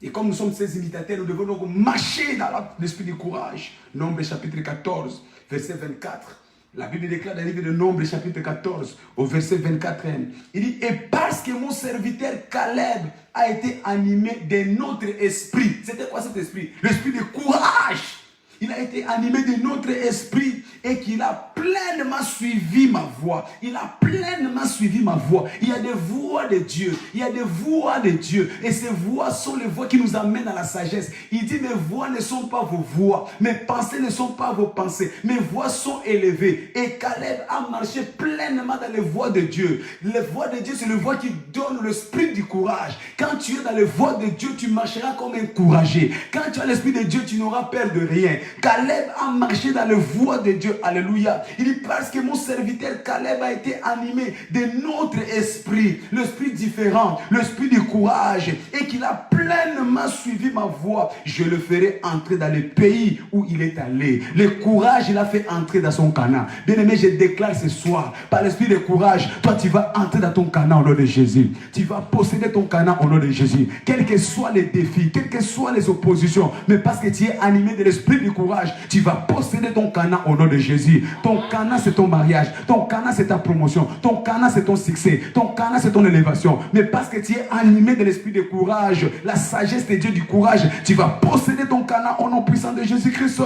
Et comme nous sommes ses imitateurs, nous devons donc marcher dans l'esprit du courage. Nombre chapitre 14, verset 24. La Bible déclare dans le livre de Nombre chapitre 14, au verset 24. Il dit, et parce que mon serviteur Caleb a été animé de notre esprit. C'était quoi cet esprit? L'esprit de courage. Il a été animé de notre esprit et qu'il a pleinement suivi ma voix. Il a pleinement suivi ma voix. Il y a des voix de Dieu. Il y a des voix de Dieu. Et ces voix sont les voix qui nous amènent à la sagesse. Il dit, mes voix ne sont pas vos voix. Mes pensées ne sont pas vos pensées. Mes voix sont élevées. Et Caleb a marché pleinement dans les voies de Dieu. Les voies de Dieu, c'est les voies qui donnent l'esprit du courage. Quand tu es dans les voies de Dieu, tu marcheras comme un courageux. Quand tu as l'esprit de Dieu, tu n'auras peur de rien. Caleb a marché dans les voies de Dieu. Alléluia. Il dit parce que mon serviteur Caleb a été animé de notre esprit. L'esprit différent. L'esprit du courage. Et qu'il a pleinement suivi ma voie. Je le ferai entrer dans le pays où il est allé. Le courage, il a fait entrer dans son Canaan. Bien aimé, je déclare ce soir, par l'esprit de courage, toi tu vas entrer dans ton Canaan au nom de Jésus. Tu vas posséder ton Canaan au nom de Jésus. Quels que soient les défis, quelles que soient les oppositions, mais parce que tu es animé de l'esprit du courage, tu vas posséder ton Canaan au nom de Jésus. Ton Canaan, c'est ton mariage. Ton Canaan, c'est ta promotion. Ton Canaan, c'est ton succès. Ton Canaan, c'est ton élévation. Mais parce que tu es animé de l'esprit de courage, la sagesse de Dieu du courage, tu vas posséder ton Canaan au nom puissant de Jésus-Christ.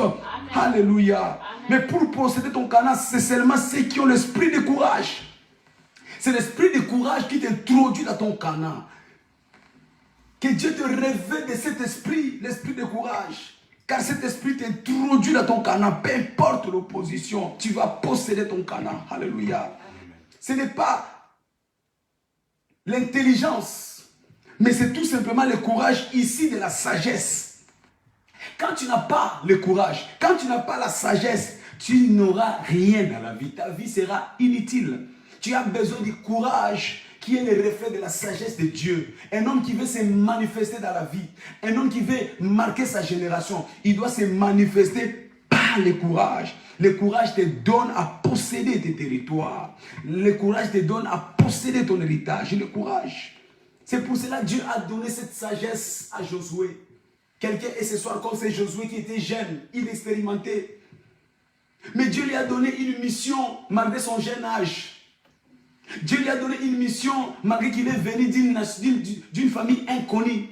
Alléluia. Amen. Mais pour posséder ton Canaan, c'est seulement ceux qui ont l'esprit de courage. C'est l'esprit de courage qui t'introduit dans ton Canaan. Que Dieu te révèle de cet esprit, l'esprit de courage. Car cet esprit t'introduit dans ton Canaan. Peu importe l'opposition, tu vas posséder ton Canaan. Alléluia. Ce n'est pas l'intelligence, mais c'est tout simplement le courage ici de la sagesse. Quand tu n'as pas le courage, quand tu n'as pas la sagesse, tu n'auras rien dans la vie. Ta vie sera inutile. Tu as besoin du courage qui est le reflet de la sagesse de Dieu. Un homme qui veut se manifester dans la vie, un homme qui veut marquer sa génération, il doit se manifester par le courage. Le courage te donne à posséder tes territoires. Le courage te donne à posséder ton héritage. Le courage. C'est pour cela que Dieu a donné cette sagesse à Josué. Quelqu'un est ce soir comme c'est Josué qui était jeune, inexpérimenté. Mais Dieu lui a donné une mission malgré son jeune âge. Dieu lui a donné une mission malgré qu'il est venu d'une famille inconnue.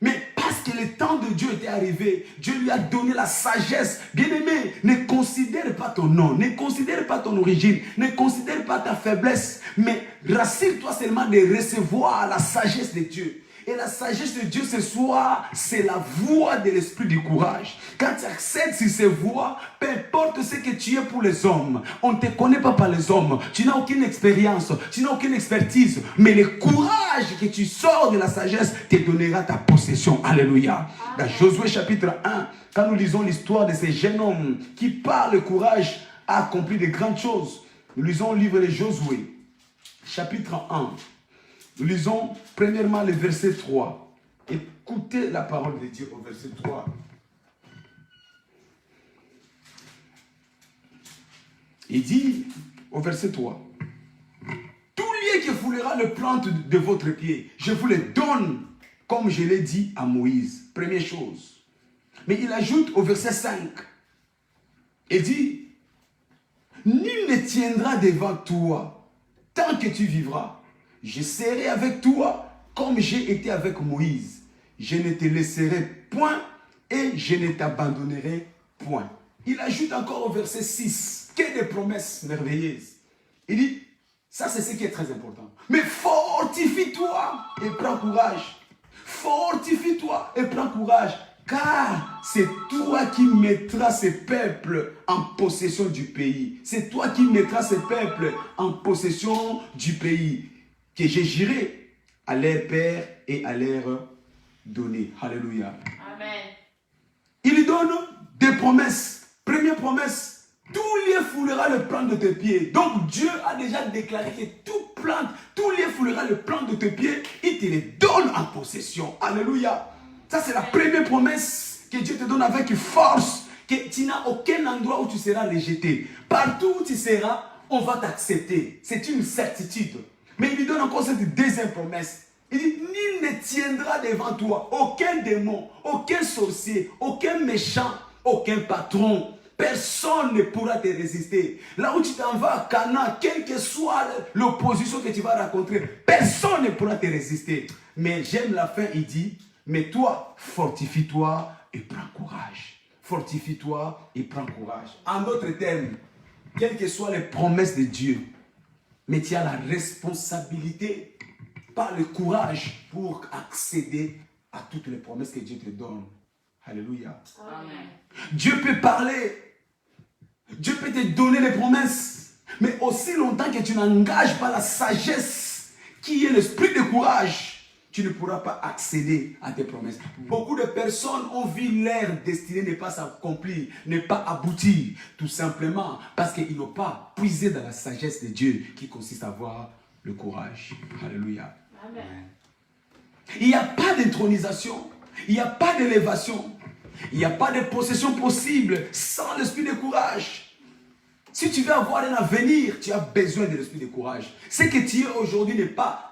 Mais parce que le temps de Dieu était arrivé, Dieu lui a donné la sagesse. Bien-aimé, ne considère pas ton nom, ne considère pas ton origine, ne considère pas ta faiblesse, mais rassure-toi seulement de recevoir la sagesse de Dieu. Et la sagesse de Dieu ce soir, c'est la voie de l'esprit du courage. Quand tu accèdes sur ces voies, peu importe ce que tu es pour les hommes, on ne te connaît pas par les hommes, tu n'as aucune expérience, tu n'as aucune expertise, mais le courage que tu sors de la sagesse te donnera ta possession. Alléluia. Dans Josué chapitre 1, quand nous lisons l'histoire de ces jeunes hommes qui par le courage a accompli de grandes choses, nous lisons le livre de Josué, chapitre 1. Nous lisons premièrement le verset 3. Écoutez la parole de Dieu au verset 3. Il dit au verset 3, tout lieu qui foulera le plante de votre pied, je vous le donne comme je l'ai dit à Moïse. Première chose. Mais il ajoute au verset 5, il dit, nul ne tiendra devant toi tant que tu vivras. Je serai avec toi comme j'ai été avec Moïse. Je ne te laisserai point et je ne t'abandonnerai point. Il ajoute encore au verset 6, que des promesses merveilleuses. Il dit, ça c'est ce qui est très important. Mais fortifie-toi et prends courage. Fortifie-toi et prends courage. Car c'est toi qui mettras ces peuples en possession du pays. C'est toi qui mettras ces peuples en possession du pays que je jurerai à leur père et à leur donner. Alléluia. Amen. Il donne des promesses. Première promesse, tout lieu foulera le plan de tes pieds. Donc Dieu a déjà déclaré que tout lieu foulera le plan de tes pieds. Il te les donne en possession. Alléluia. Ça c'est la première promesse que Dieu te donne avec force. Que tu n'as aucun endroit où tu seras rejeté. Partout où tu seras, on va t'accepter. C'est une certitude. Mais il lui donne encore cette deuxième promesse. Il dit, nul ne tiendra devant toi, aucun démon, aucun sorcier, aucun méchant, aucun patron. Personne ne pourra te résister. Là où tu t'en vas à Canaan, quelle que soit l'opposition que tu vas rencontrer, personne ne pourra te résister. Mais j'aime la fin, il dit, mais toi, fortifie-toi et prends courage. Fortifie-toi et prends courage. En d'autres termes, quelles que soient les promesses de Dieu, mais tu as la responsabilité, par le courage, pour accéder à toutes les promesses que Dieu te donne. Alléluia. Amen. Dieu peut parler. Dieu peut te donner les promesses. Mais aussi longtemps que tu n'engages pas la sagesse, qui est l'esprit de courage, tu ne pourras pas accéder à tes promesses. Beaucoup de personnes ont vu leur destinée ne pas s'accomplir, ne pas aboutir, tout simplement parce qu'ils n'ont pas puisé dans la sagesse de Dieu qui consiste à avoir le courage. Alléluia. Amen. Il n'y a pas d'intronisation, il n'y a pas d'élévation, il n'y a pas de possession possible sans l'esprit de courage. Si tu veux avoir un avenir, tu as besoin de l'esprit de courage. Ce que tu es aujourd'hui n'est pas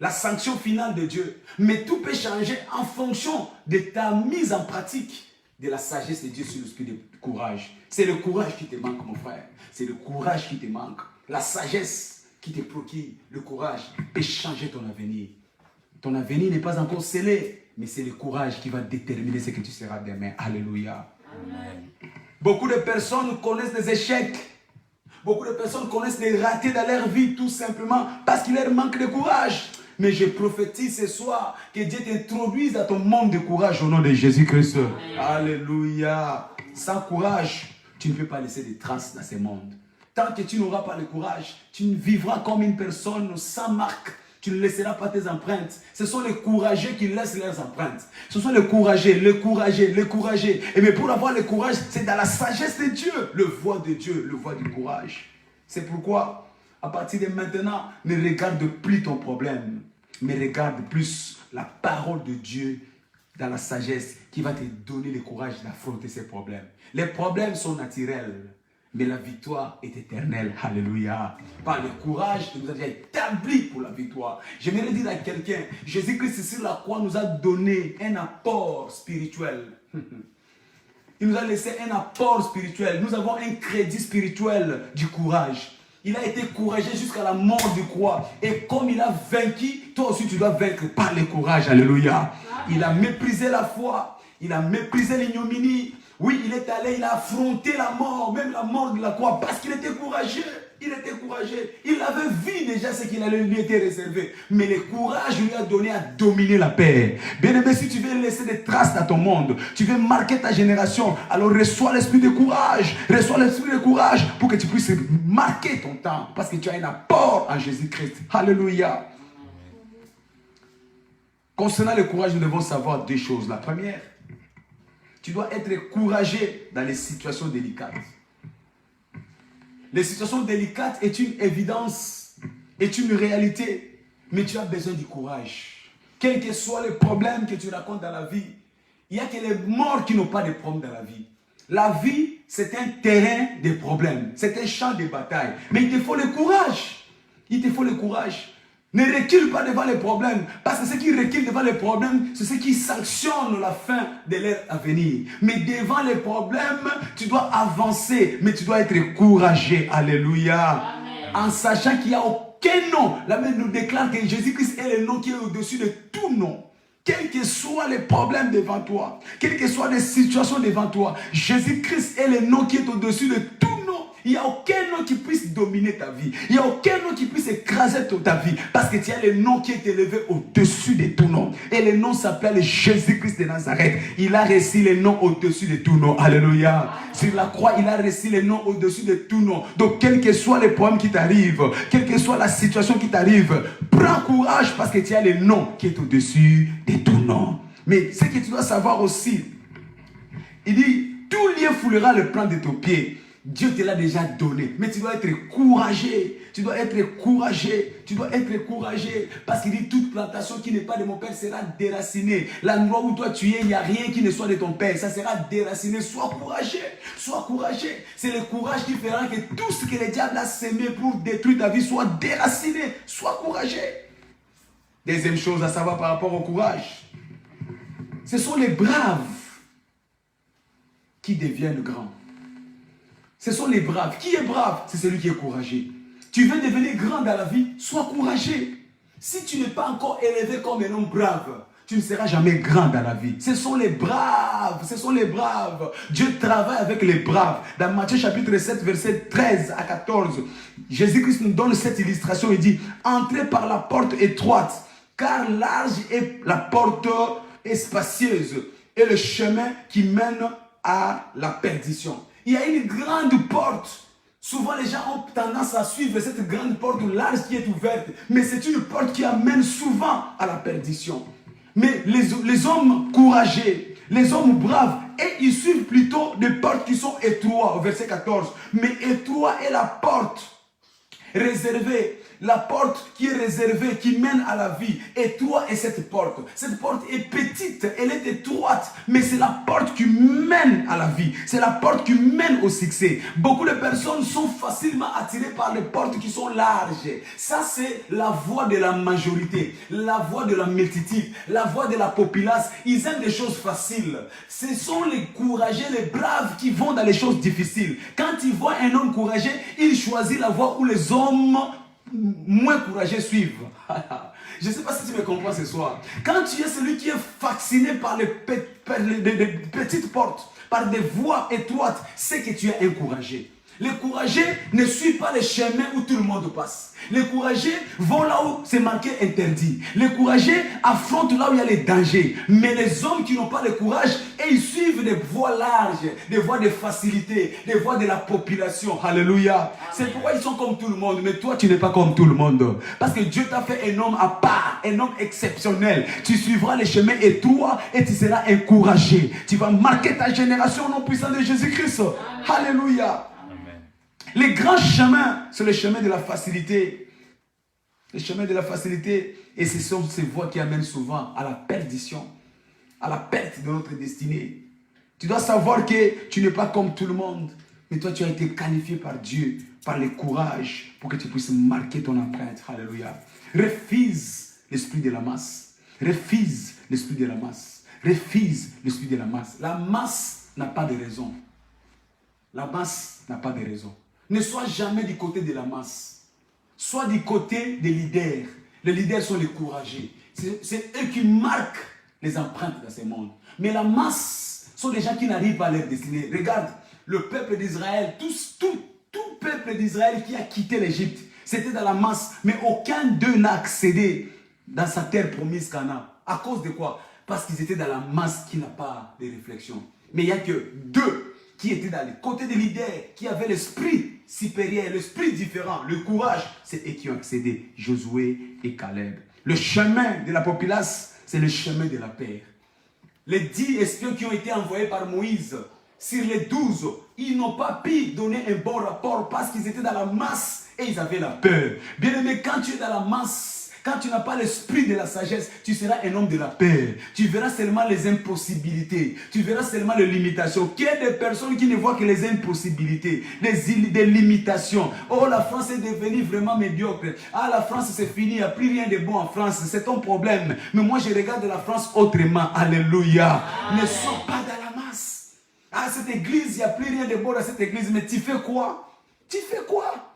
la sanction finale de Dieu. Mais tout peut changer en fonction de ta mise en pratique de la sagesse de Dieu sur l'esprit de courage. C'est le courage qui te manque, mon frère. C'est le courage qui te manque. La sagesse qui te procure le courage peut changer ton avenir. Ton avenir n'est pas encore scellé, mais c'est le courage qui va déterminer ce que tu seras demain. Alléluia. Amen. Beaucoup de personnes connaissent des échecs. Beaucoup de personnes connaissent des ratés dans leur vie tout simplement parce qu'il leur manque de courage. Mais je prophétise ce soir que Dieu t'introduise dans ton monde de courage au nom de Jésus-Christ. Alléluia. Sans courage, tu ne peux pas laisser des traces dans ce monde. Tant que tu n'auras pas le courage, tu ne vivras comme une personne sans marque. Tu ne laisseras pas tes empreintes. Ce sont les courageux qui laissent leurs empreintes. Ce sont les courageux, les courageux, les courageux. Et mais pour avoir le courage, c'est dans la sagesse de Dieu. Le voie de Dieu, le voie du courage. C'est pourquoi, à partir de maintenant, ne regarde plus ton problème, mais regarde plus la parole de Dieu dans la sagesse qui va te donner le courage d'affronter ces problèmes. Les problèmes sont naturels, mais la victoire est éternelle. Alléluia. Par le courage, il nous a déjà établi pour la victoire. J'aimerais dire à quelqu'un, Jésus-Christ sur la croix nous a donné un apport spirituel. Il nous a laissé un apport spirituel. Nous avons un crédit spirituel du courage. Il a été courageux jusqu'à la mort du croix. Et comme il a vaincu, toi aussi tu dois vaincre par le courage. Alléluia. Il a méprisé la foi. Il a méprisé l'ignominie. Oui, il est allé, il a affronté la mort, même la mort de la croix, parce qu'il était courageux. Il était courageux. Il avait vu déjà ce qu'il allait lui était réservé. Mais le courage lui a donné à dominer la paix. Bien aimé, si tu veux laisser des traces dans ton monde, tu veux marquer ta génération, alors reçois l'esprit de courage. Reçois l'esprit de courage pour que tu puisses marquer ton temps. Parce que tu as un apport en Jésus-Christ. Alléluia. Concernant le courage, nous devons savoir deux choses. La première, tu dois être courageux dans les situations délicates. Les situations délicates est une évidence, est une réalité, mais tu as besoin du courage. Quels que soient les problèmes que tu racontes dans la vie, il n'y a que les morts qui n'ont pas de problèmes dans la vie. La vie, c'est un terrain de problèmes, c'est un champ de bataille. Mais il te faut le courage. Il te faut le courage. Ne recule pas devant les problèmes, parce que ceux qui reculent devant les problèmes, c'est ceux qui sanctionnent la fin de leur avenir. Mais devant les problèmes, tu dois avancer, mais tu dois être courageux. Alléluia. Amen. En sachant qu'il n'y a aucun nom. La Bible nous déclare que Jésus-Christ est le nom qui est au-dessus de tout nom. Quels que soient les problèmes devant toi, quelles que soient les situations devant toi, Jésus-Christ est le nom qui est au-dessus de tout nom. Il n'y a aucun nom qui puisse dominer ta vie. Il n'y a aucun nom qui puisse écraser ta vie. Parce que tu as le nom qui est élevé au-dessus de tout nom. Et le nom s'appelle Jésus-Christ de Nazareth. Il a reçu le nom au-dessus de tout nom. Alléluia. Sur la croix, il a reçu le nom au-dessus de tout nom. Donc, quels que soient les problèmes qui t'arrivent, quelle que soit la situation qui t'arrive, prends courage parce que tu as le nom qui est au-dessus de tout nom. Mais ce que tu dois savoir aussi, il dit, tout lieu foulera le plan de ton pied. Dieu te l'a déjà donné. Mais tu dois être courageux. Tu dois être courageux. Tu dois être courageux. Parce qu'il dit, toute plantation qui n'est pas de mon Père sera déracinée. L'endroit où toi tu es, il n'y a rien qui ne soit de ton Père. Ça sera déraciné. Sois courageux. Sois courageux. C'est le courage qui fera que tout ce que le diable a sémé pour détruire ta vie soit déraciné. Sois courageux. Deuxième chose à savoir par rapport au courage. Ce sont les braves qui deviennent grands. Ce sont les braves. Qui est brave? C'est celui qui est courageux. Tu veux devenir grand dans la vie? Sois courageux. Si tu n'es pas encore élevé comme un homme brave, tu ne seras jamais grand dans la vie. Ce sont les braves. Ce sont les braves. Dieu travaille avec les braves. Dans Matthieu chapitre 7, verset 13 à 14, Jésus-Christ nous donne cette illustration. Il dit, entrez par la porte étroite, car large est la porte est spacieuse et le chemin qui mène à la perdition. Il y a une grande porte. Souvent, les gens ont tendance à suivre cette grande porte large qui est ouverte. Mais c'est une porte qui amène souvent à la perdition. Mais les hommes courageux, les hommes braves, et ils suivent plutôt des portes qui sont étroites. Au verset 14. Mais étroit est la porte réservée. La porte qui est réservée, qui mène à la vie. Étroite est cette porte. Cette porte est petite, elle est étroite, mais c'est la porte qui mène à la vie. C'est la porte qui mène au succès. Beaucoup de personnes sont facilement attirées par les portes qui sont larges. Ça, c'est la voie de la majorité, la voie de la multitude, la voie de la populace. Ils aiment des choses faciles. Ce sont les courageux, les braves qui vont dans les choses difficiles. Quand ils voient un homme courageux, ils choisissent la voie où les hommes moins courageux suivent. Je ne sais pas si tu me comprends ce soir. Quand tu es celui qui est fasciné par les petites portes, par des voies étroites, c'est que tu es encouragé. Les courageux ne suivent pas les chemins où tout le monde passe. Les courageux vont là où c'est marqué interdit. Les courageux affrontent là où il y a les dangers. Mais les hommes qui n'ont pas le courage, et ils suivent des voies larges, des voies de facilité, des voies de la population. Alléluia. C'est pourquoi ils sont comme tout le monde. Mais toi, tu n'es pas comme tout le monde. Parce que Dieu t'a fait un homme à part, un homme exceptionnel. Tu suivras les chemins étroits et tu seras encouragé. Tu vas marquer ta génération au nom puissant de Jésus-Christ. Alléluia. Les grands chemins, c'est le chemin de la facilité. Le chemin de la facilité. Et ce sont ces voies qui amènent souvent à la perdition, à la perte de notre destinée. Tu dois savoir que tu n'es pas comme tout le monde. Mais toi, tu as été qualifié par Dieu, par le courage, pour que tu puisses marquer ton empreinte. Alléluia. Refuse l'esprit de la masse. Refuse l'esprit de la masse. Refuse l'esprit de la masse. La masse n'a pas de raison. La masse n'a pas de raison. Ne sois jamais du côté de la masse. Sois du côté des leaders. Les leaders sont les courageux. C'est eux qui marquent les empreintes dans ce monde. Mais la masse sont des gens qui n'arrivent pas à leur destinée. Regarde, le peuple d'Israël, tout peuple d'Israël qui a quitté l'Égypte, c'était dans la masse. Mais aucun d'eux n'a accédé dans sa terre promise Canaan. À cause de quoi? Parce qu'ils étaient dans la masse qui n'a pas de réflexion. Mais il n'y a que deux qui étaient dans les côtés des leaders, qui avaient l'esprit supérieur, l'esprit différent, le courage. C'est eux qui ont accédé, Josué et Caleb. Le chemin de la populace, c'est le chemin de la paix. Les 10 espions qui ont été envoyés par Moïse, sur les 12, ils n'ont pas pu donner un bon rapport parce qu'ils étaient dans la masse et ils avaient la peur. Bien aimé, quand tu es dans la masse, quand tu n'as pas l'esprit de la sagesse, tu seras un homme de la paix. Tu verras seulement les impossibilités. Tu verras seulement les limitations. Qu'il y ait des personnes qui ne voient que les impossibilités, des limitations. Oh, la France est devenue vraiment médiocre. Ah, la France, c'est fini. Il n'y a plus rien de bon en France. C'est ton problème. Mais moi, je regarde la France autrement. Alléluia. Ne sois pas dans la masse. Ah, cette église, il n'y a plus rien de bon dans cette église. Mais tu fais quoi? Tu fais quoi?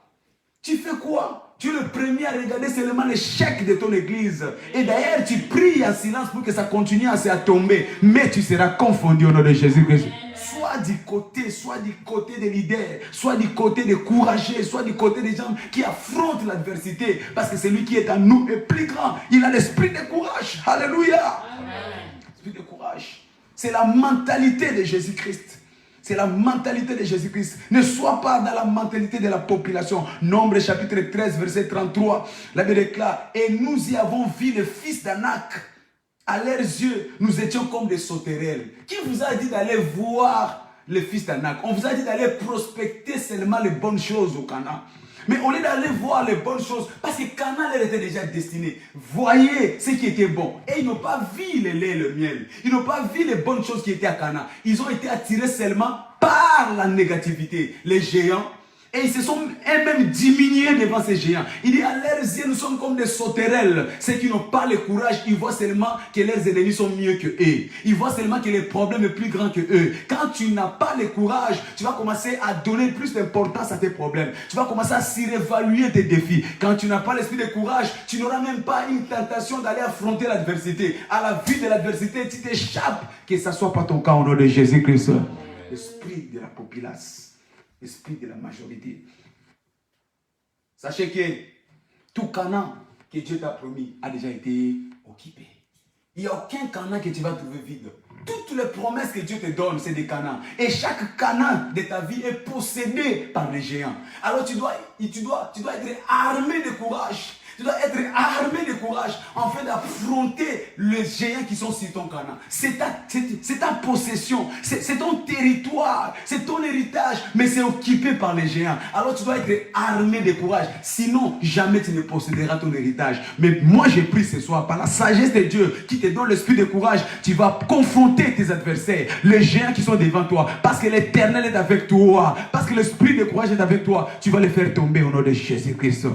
Tu fais quoi? Tu es le premier à regarder seulement l'échec de ton église. Et d'ailleurs, tu pries en silence pour que ça continue à tomber. Mais tu seras confondu au nom de Jésus-Christ. Sois du côté des leaders. Sois du côté des courageux. Sois du côté des gens qui affrontent l'adversité. Parce que celui qui est en nous est plus grand. Il a l'esprit de courage. Alléluia. L'esprit de courage. C'est la mentalité de Jésus-Christ. C'est la mentalité de Jésus-Christ. Ne sois pas dans la mentalité de la population. Nombre chapitre 13, verset 33. La Bible déclare, et nous y avons vu le fils d'Anak. À leurs yeux, nous étions comme des sauterelles. Qui vous a dit d'aller voir les fils d'Anak. On vous a dit d'aller prospecter seulement les bonnes choses au Canaan. Mais au lieu d'aller voir les bonnes choses, parce que Canaan leur était déjà destiné, voyez ce qui était bon. Et ils n'ont pas vu le lait et le miel. Ils n'ont pas vu les bonnes choses qui étaient à Canaan. Ils ont été attirés seulement par la négativité. Les géants. Et ils se sont eux-mêmes diminués devant ces géants. Il dit à leurs yeux, nous sommes comme des sauterelles. Ceux qui n'ont pas le courage, ils voient seulement que leurs ennemis sont mieux que eux. Ils voient seulement que les problèmes sont plus grands que eux. Quand tu n'as pas le courage, tu vas commencer à donner plus d'importance à tes problèmes. Tu vas commencer à surévaluer tes défis. Quand tu n'as pas l'esprit de courage, tu n'auras même pas une tentation d'aller affronter l'adversité. À la vue de l'adversité, tu t'échappes. Que ce ne soit pas ton cas au nom de Jésus-Christ. L'esprit de la populace. L'esprit de la majorité. Sachez que tout Canaan que Dieu t'a promis a déjà été occupé. Il n'y a aucun Canaan que tu vas trouver vide. Toutes les promesses que Dieu te donne, c'est des Canaan. Et chaque Canaan de ta vie est possédé par les géants. Alors tu dois être armé de courage. Tu dois être armé de courage afin d'affronter les géants qui sont sur ton Canaan. C'est ta possession, c'est ton territoire, c'est ton héritage, mais c'est occupé par les géants. Alors tu dois être armé de courage, sinon jamais tu ne posséderas ton héritage. Mais moi j'ai pris ce soir, par la sagesse de Dieu qui te donne l'esprit de courage, tu vas confronter tes adversaires, les géants qui sont devant toi, parce que l'Éternel est avec toi, parce que l'esprit de courage est avec toi, tu vas les faire tomber au nom de Jésus-Christ.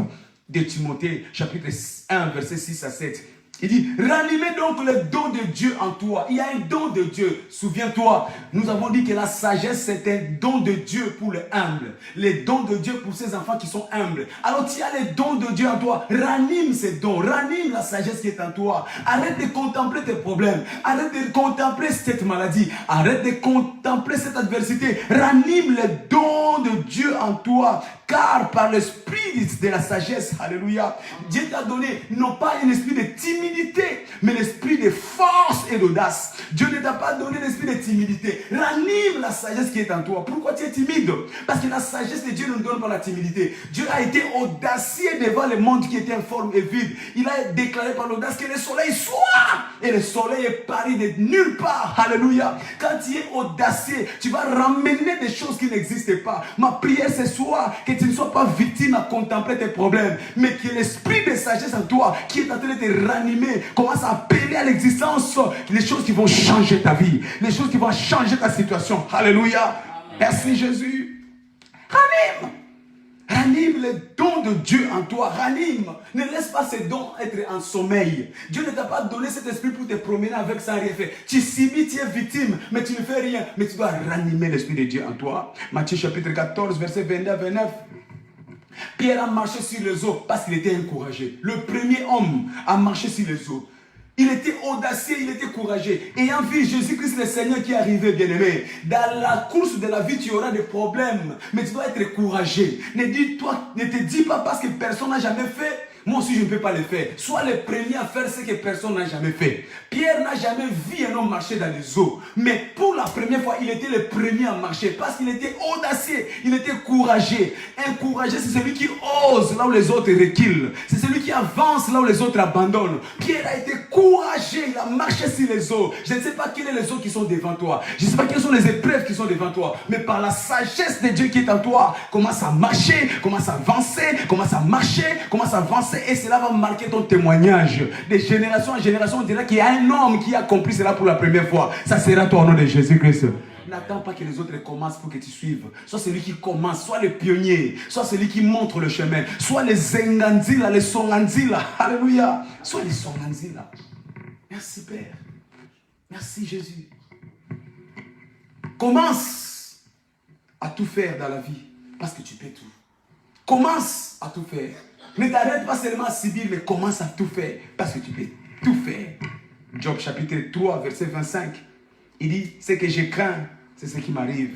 De Timothée, chapitre 1, verset 6 à 7. Il dit, ranimez donc le don de Dieu en toi. Il y a un don de Dieu. Souviens-toi, nous avons dit que la sagesse, c'est un don de Dieu pour les humbles. Les dons de Dieu pour ces enfants qui sont humbles. Alors tu as les dons de Dieu en toi. Ranime ces dons. Ranime la sagesse qui est en toi. Arrête de contempler tes problèmes. Arrête de contempler cette maladie. Arrête de contempler cette adversité. Ranime les dons de Dieu en toi. Car par l'esprit de la sagesse, alléluia, Dieu t'a donné non pas un esprit de timidité, mais l'esprit de force et d'audace. Dieu ne t'a pas donné l'esprit de timidité. Ranime la sagesse qui est en toi. Pourquoi tu es timide? Parce que la sagesse de Dieu ne nous donne pas la timidité. Dieu a été audacieux devant le monde qui était informe et vide. Il a déclaré par l'audace que le soleil soit. Et le soleil est paru de nulle part. Alléluia. Quand tu es audacieux, tu vas ramener des choses qui n'existent pas. Ma prière ce soir, que tu ne sois pas victime à contempler tes problèmes, mais que l'esprit de sagesse en toi, qui est en train de te ranimer, commence à appeler à l'existence les choses qui vont changer ta vie, les choses qui vont changer ta situation. Alléluia. Merci Jésus. Ranime. Ranime les dons de Dieu en toi. Ranime. Ne laisse pas ces dons être en sommeil. Dieu ne t'a pas donné cet esprit pour te promener avec sans rien faire. Tu subis, tu es victime, mais tu ne fais rien. Mais tu dois ranimer l'esprit de Dieu en toi. Matthieu chapitre 14, verset 22 à 29. Pierre a marché sur les eaux parce qu'il était encouragé. Le premier homme a marché sur les eaux. Il était audacieux, il était courageux. Ayant vu Jésus-Christ le Seigneur qui est arrivé, bien-aimé, dans la course de la vie, tu auras des problèmes. Mais tu dois être courageux. Ne te dis pas parce que personne n'a jamais fait. Moi aussi, je ne peux pas le faire. Sois le premier à faire ce que personne n'a jamais fait. Pierre n'a jamais vu un homme marcher dans les eaux. Mais pour la première fois, il était le premier à marcher. Parce qu'il était audacieux. Il était courageux. Un courageux, c'est celui qui ose là où les autres reculent. C'est celui qui avance là où les autres abandonnent. Pierre a été courageux. Il a marché sur les eaux. Je ne sais pas quelles sont les eaux qui sont devant toi. Je ne sais pas quelles sont les épreuves qui sont devant toi. Mais par la sagesse de Dieu qui est en toi, commence à marcher, commence à avancer, commence à marcher, commence à avancer. Et cela va marquer ton témoignage. De génération en génération, on dira qu'il y a un homme qui a accompli cela pour la première fois. Ça sera toi au nom de Jésus-Christ. N'attends pas que les autres commencent pour que tu suives. Sois celui qui commence, sois le pionnier, sois celui qui montre le chemin. Sois les Zengandila, les Songandila. Alléluia. Sois les Songandila. Merci Père. Merci Jésus. Commence à tout faire dans la vie parce que tu peux tout. Commence à tout faire. Ne t'arrête pas seulement à subir, mais commence à tout faire. Parce que tu peux tout faire. Job chapitre 3, verset 25. Il dit, ce que je crains, c'est ce qui m'arrive.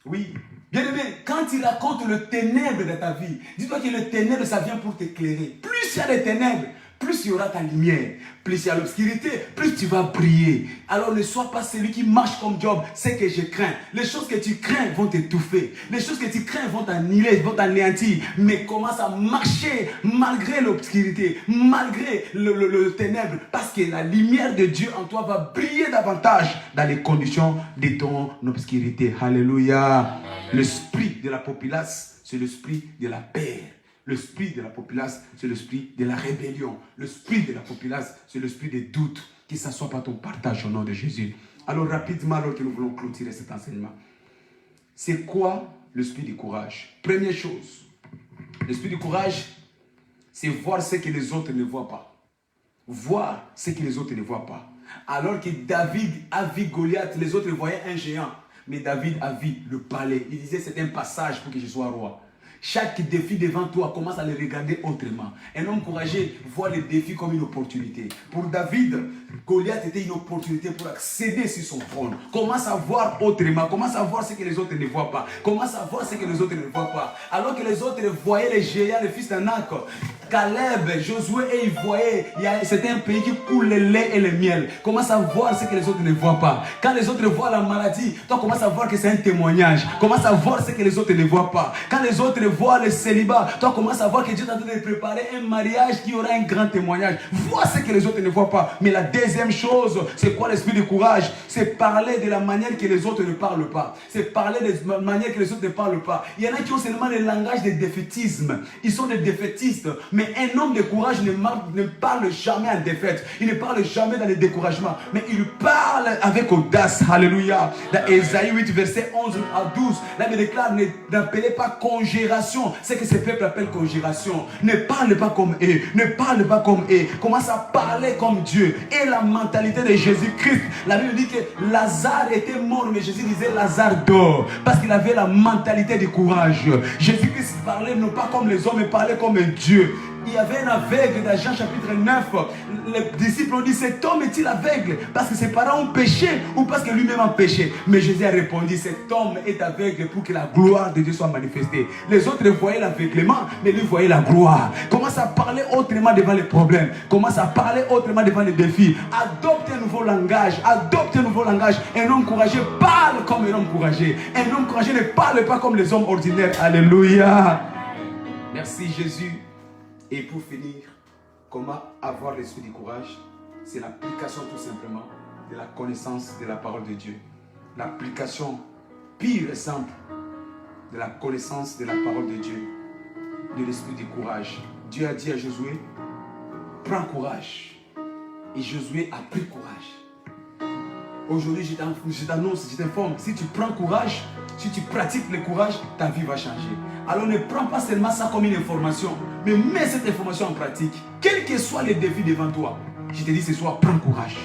Oui. Bien aimé, quand il raconte le ténèbre de ta vie, dis-toi que le ténèbre, ça vient pour t'éclairer. Plus il y a des ténèbres, plus il y aura ta lumière. Plus il y a l'obscurité, plus tu vas briller. Alors ne sois pas celui qui marche comme Job. C'est que je crains. Les choses que tu crains vont t'étouffer. Les choses que tu crains vont t'annihiler, vont t'anéantir. Mais commence à marcher malgré l'obscurité, malgré le ténèbre. Parce que la lumière de Dieu en toi va briller davantage dans les conditions de ton obscurité. Alléluia. L'esprit de la populace, c'est l'esprit de la paix. L'esprit de la populace, c'est l'esprit de la rébellion. L'esprit de la populace, c'est l'esprit des doutes. Que ça soit pas ton partage au nom de Jésus. Alors rapidement, alors que nous voulons clôturer cet enseignement. C'est quoi l'esprit du courage? Première chose, l'esprit du courage, c'est voir ce que les autres ne voient pas. Voir ce que les autres ne voient pas. Alors que David a vu Goliath, les autres voyaient un géant. Mais David a vu le palais. Il disait c'est un passage pour que je sois roi. Chaque défi devant toi, commence à le regarder autrement. Un homme courageux voit les défis comme une opportunité. Pour David, Goliath était une opportunité pour accéder sur son trône. Commence à voir autrement. Commence à voir ce que les autres ne voient pas. Commence à voir ce que les autres ne voient pas. Alors que les autres voyaient les géants, les fils d'Anak, Caleb, Josué, et ils voyaient, c'était un pays qui coule le lait et le miel. Commence à voir ce que les autres ne voient pas. Quand les autres voient la maladie, toi commence à voir que c'est un témoignage. Commence à voir ce que les autres ne voient pas. Quand les autres voient le célibat, toi commence à voir que Dieu est en train de préparer un mariage qui aura un grand témoignage. Vois ce que les autres ne voient pas. Mais la deuxième chose, c'est quoi l'esprit de courage? C'est parler de la manière que les autres ne parlent pas. C'est parler de la manière que les autres ne parlent pas. Il y en a qui ont seulement le langage de défaitisme. Ils sont des défaitistes. Mais un homme de courage ne parle jamais en défaite. Il ne parle jamais dans le découragement. Mais il parle avec audace. Alléluia. Dans Ésaïe 8, verset 11 à 12, là, il déclare, n'appelez pas congération. C'est que ce peuple appelle congération. Ne parle pas comme eux. Ne parle pas comme eux. Commence à parler comme Dieu. Et la mentalité de Jésus-Christ. La Bible dit que Lazare était mort, mais Jésus disait Lazare dort. Parce qu'il avait la mentalité du courage. Jésus-Christ parlait non pas comme les hommes, mais parlait comme un Dieu. Il y avait un aveugle dans Jean chapitre 9. Les disciples ont dit, cet homme est-il aveugle parce que ses parents ont péché ou parce que lui-même a péché? Mais Jésus a répondu, cet homme est aveugle pour que la gloire de Dieu soit manifestée. Les autres voyaient l'aveuglement, mais lui voyait la gloire. Commence à parler autrement devant les problèmes. Commence à parler autrement devant les défis. Adopte un nouveau langage. Adopte un nouveau langage. Un homme courageux parle comme un homme courageux. Un homme courageux ne parle pas comme les hommes ordinaires. Alléluia. Merci Jésus. Et pour finir, comment avoir l'esprit du courage? C'est l'application tout simplement de la connaissance de la parole de Dieu. L'application pure et simple de la connaissance de la parole de Dieu, de l'esprit du courage. Dieu a dit à Josué, prends courage. Et Josué a pris courage. Aujourd'hui, je t'annonce, je t'informe, si tu prends courage, si tu pratiques le courage, ta vie va changer. Alors ne prends pas seulement ça comme une information, mais mets cette information en pratique. Quels que soient les défis devant toi, je te dis ce soir, prends courage.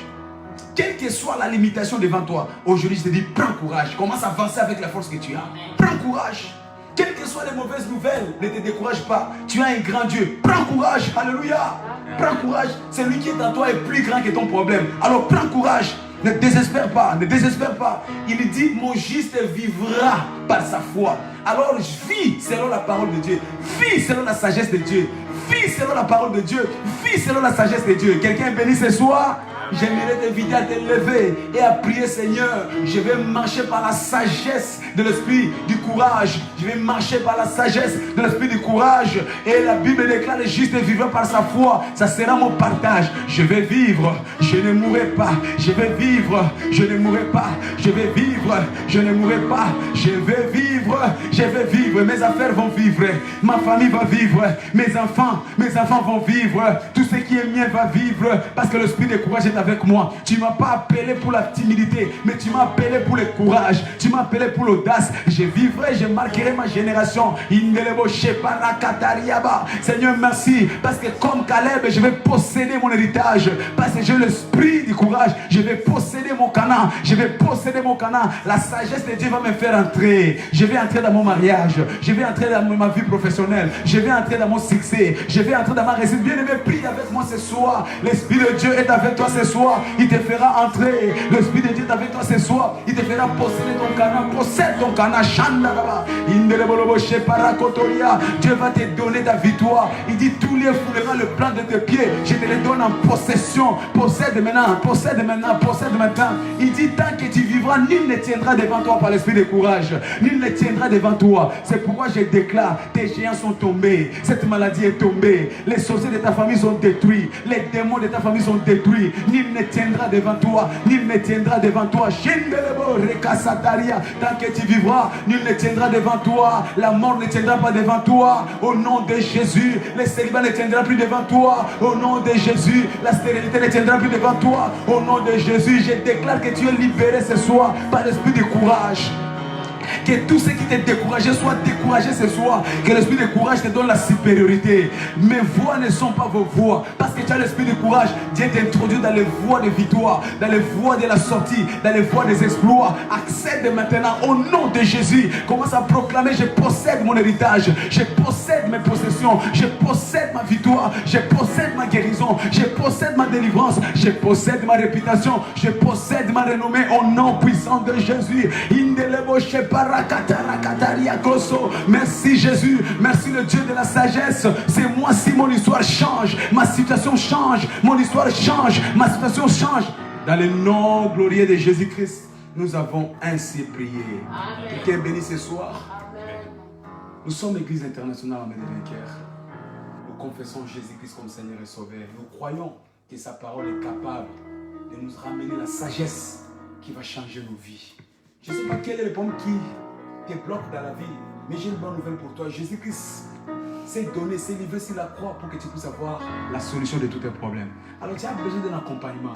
Quelle que soit la limitation devant toi, aujourd'hui je te dis, prends courage. Commence à avancer avec la force que tu as. Prends courage. Quelles que soient les mauvaises nouvelles, ne te décourage pas. Tu as un grand Dieu. Prends courage. Alléluia. Prends courage. Celui qui est en toi est plus grand que ton problème. Alors prends courage. Ne désespère pas, ne désespère pas. Il dit, mon juste vivra par sa foi. Alors vis selon la parole de Dieu. Vis selon la sagesse de Dieu. Vis selon la parole de Dieu. Vis selon la sagesse de Dieu. Quelqu'un est béni ce soir? J'aimerais t'inviter à te lever et à prier, Seigneur. Je vais marcher par la sagesse de l'esprit du courage. Je vais marcher par la sagesse de l'esprit du courage. Et la Bible déclare, le juste vivra par sa foi. Ça sera mon partage. Je vais vivre, je ne mourrai pas. Je vais vivre, je ne mourrai pas. Je vais vivre, je ne mourrai pas. Je vais vivre, je vais vivre. Mes affaires vont vivre. Ma famille va vivre. Mes enfants vont vivre. Tout ce qui est mien va vivre. Parce que l'esprit du courage est avec moi. Tu ne m'as pas appelé pour la timidité, mais tu m'as appelé pour le courage. Tu m'as appelé pour l'audace. Je vivrai, je marquerai ma génération. Seigneur, merci. Parce que comme Caleb, je vais posséder mon héritage. Parce que j'ai l'esprit du courage. Je vais posséder mon Canaan. Je vais posséder mon Canaan. La sagesse de Dieu va me faire entrer. Je vais entrer dans mon mariage. Je vais entrer dans ma vie professionnelle. Je vais entrer dans mon succès. Je vais entrer dans ma réussite. Bien-aimé, prie avec moi ce soir. L'Esprit de Dieu est avec toi ce soir. Il te fera entrer. L'Esprit de Dieu est avec toi ce soir. Il te fera posséder ton Canaan. Possède ton Canaan. Dieu va te donner ta victoire. Il dit tous les foulera le plan de tes pieds. Je te les donne en possession. Possède maintenant. Possède maintenant. Possède maintenant. Il dit tant que tu vivras, nul ne tiendra devant toi par l'esprit de courage. Nul ne tiendra devant toi. C'est pourquoi je déclare, tes géants sont tombés. Cette maladie est tombée. Les sorciers de ta famille sont détruits. Les démons de ta famille sont détruits. Nul ne tiendra devant toi. Nul ne tiendra devant toi. Tant que tu vivras, nul ne tiendra devant toi. La mort ne tiendra pas devant toi. Au nom de Jésus, le célibat ne tiendra plus devant toi. Au nom de Jésus, la stérilité ne tiendra plus devant toi. Au nom de Jésus, je déclare que tu es libéré ce soir par l'esprit de courage. Que tous ceux qui t'ont découragé soient découragés ce soir. Que l'esprit de courage te donne la supériorité. Mes voix ne sont pas vos voix. Parce que tu as l'esprit de courage. Dieu t'introduit dans les voies de victoire, dans les voies de la sortie, dans les voies des exploits. Accède maintenant au nom de Jésus. Commence à proclamer: je possède mon héritage, je possède mes possessions, je possède ma victoire, je possède ma guérison, je possède ma délivrance, je possède ma réputation, je possède ma renommée au nom puissant de Jésus. Merci Jésus, merci le Dieu de la sagesse. C'est moi si mon histoire change, ma situation change, mon histoire change, ma situation change. Dans le nom glorieux de Jésus-Christ, nous avons ainsi prié. Quelqu'un béni ce soir. Amen. Nous sommes Église internationale Armée des vainqueurs. Nous confessons Jésus-Christ comme Seigneur et Sauveur. Nous croyons que sa parole est capable de nous ramener la sagesse qui va changer nos vies. Je ne sais pas quel est le problème qui te bloque dans la vie, mais j'ai une bonne nouvelle pour toi. Jésus-Christ s'est donné, s'est livré sur la croix pour que tu puisses avoir la solution de tous tes problèmes. Alors tu as besoin d'un accompagnement.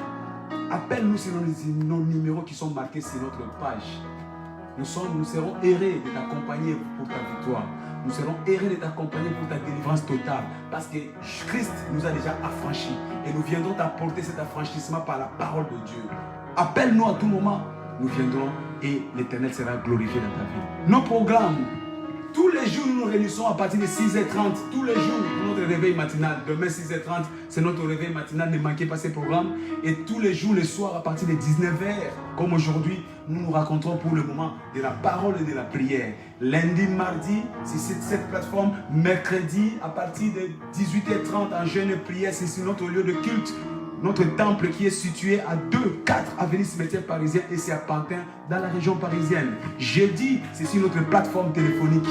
Appelle-nous sur nos numéros qui sont marqués sur notre page. Nous serons heureux de t'accompagner pour ta victoire. Nous serons heureux de t'accompagner pour ta délivrance totale. Parce que Christ nous a déjà affranchis. Et nous viendrons t'apporter cet affranchissement par la parole de Dieu. Appelle-nous à tout moment. Nous viendrons et l'Éternel sera glorifié dans ta vie. Nos programmes, tous les jours nous nous réunissons à partir de 6h30. Tous les jours, notre réveil matinal. Demain 6h30, c'est notre réveil matinal. Ne manquez pas ces programmes. Et tous les jours, le soir, à partir de 19h, comme aujourd'hui, nous nous raconterons pour le moment de la parole et de la prière. Lundi, mardi, c'est cette plateforme. Mercredi, à partir de 18h30, en jeûne et prière, c'est sur notre lieu de culte. Notre temple qui est situé à 2-4 avenue Cimetière Parisien et c'est à Pantin dans la région parisienne. Jeudi, c'est sur notre plateforme téléphonique.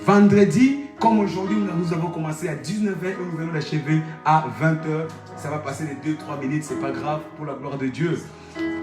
Vendredi, comme aujourd'hui, nous avons commencé à 19h et nous venons d'achever à 20h. Ça va passer les 2-3 minutes, c'est pas grave, pour la gloire de Dieu.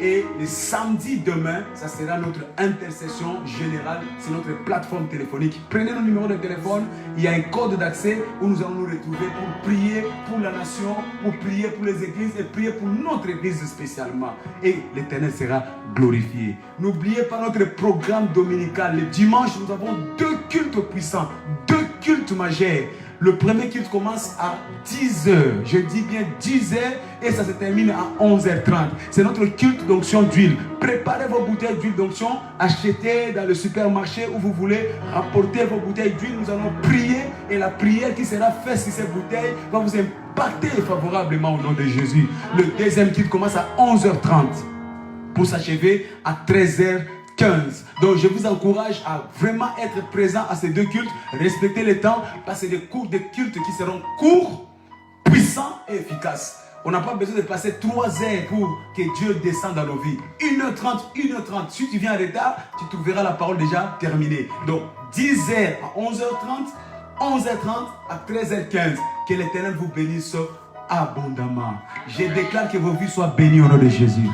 Et le samedi demain, ça sera notre intercession générale sur notre plateforme téléphonique. Prenez nos numéros de téléphone, il y a un code d'accès où nous allons nous retrouver pour prier pour la nation, pour prier pour les églises et prier pour notre église spécialement. Et l'Éternel sera glorifié. N'oubliez pas notre programme dominical. Le dimanche, nous avons 2 cultes puissants, 2 cultes majeurs. Le premier culte commence à 10h. Je dis bien 10h et ça se termine à 11h30. C'est notre culte d'onction d'huile. Préparez vos bouteilles d'huile d'onction. Achetez dans le supermarché où vous voulez. Rapportez vos bouteilles d'huile. Nous allons prier et la prière qui sera faite sur ces bouteilles va vous impacter favorablement au nom de Jésus. Le deuxième culte commence à 11h30 pour s'achever à 13h15. Donc je vous encourage à vraiment être présent à ces 2 cultes, respecter le temps, parce que c'est des cours de culte qui seront courts, puissants et efficaces. On n'a pas besoin de passer 3 heures pour que Dieu descende dans nos vies. 1h30, 1h30. Si tu viens en retard, tu trouveras la parole déjà terminée. Donc 10h à 11h30, 11h30 à 13h15. Que l'Éternel vous bénisse abondamment. Je déclare que vos vies soient bénies au nom de Jésus.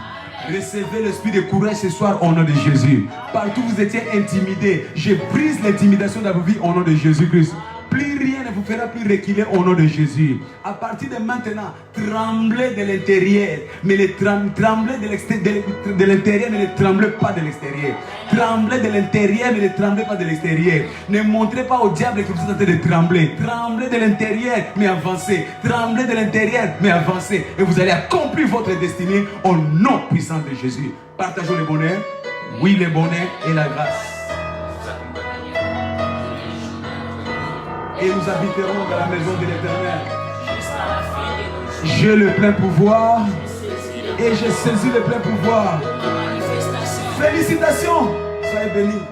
Recevez l'esprit de courage ce soir au nom de Jésus. Partout où vous étiez intimidés, je brise l'intimidation dans vos vies au nom de Jésus-Christ. Plus rien ne vous vous fera plus reculer au nom de Jésus. À partir de maintenant, tremblez de l'intérieur, mais tremblez de l'intérieur, mais ne tremblez pas de l'extérieur. Tremblez de l'intérieur, mais ne tremblez pas de l'extérieur. Ne montrez pas au diable que vous êtes en train de trembler. Tremblez de l'intérieur, mais avancez. Tremblez de l'intérieur, mais avancez. Et vous allez accomplir votre destinée au nom puissant de Jésus. Partageons le bonheur. Oui, le bonheur et la grâce. Et nous habiterons dans la maison de l'Éternel. J'ai le plein pouvoir et j'ai saisi le plein pouvoir. Félicitations, soyez bénis.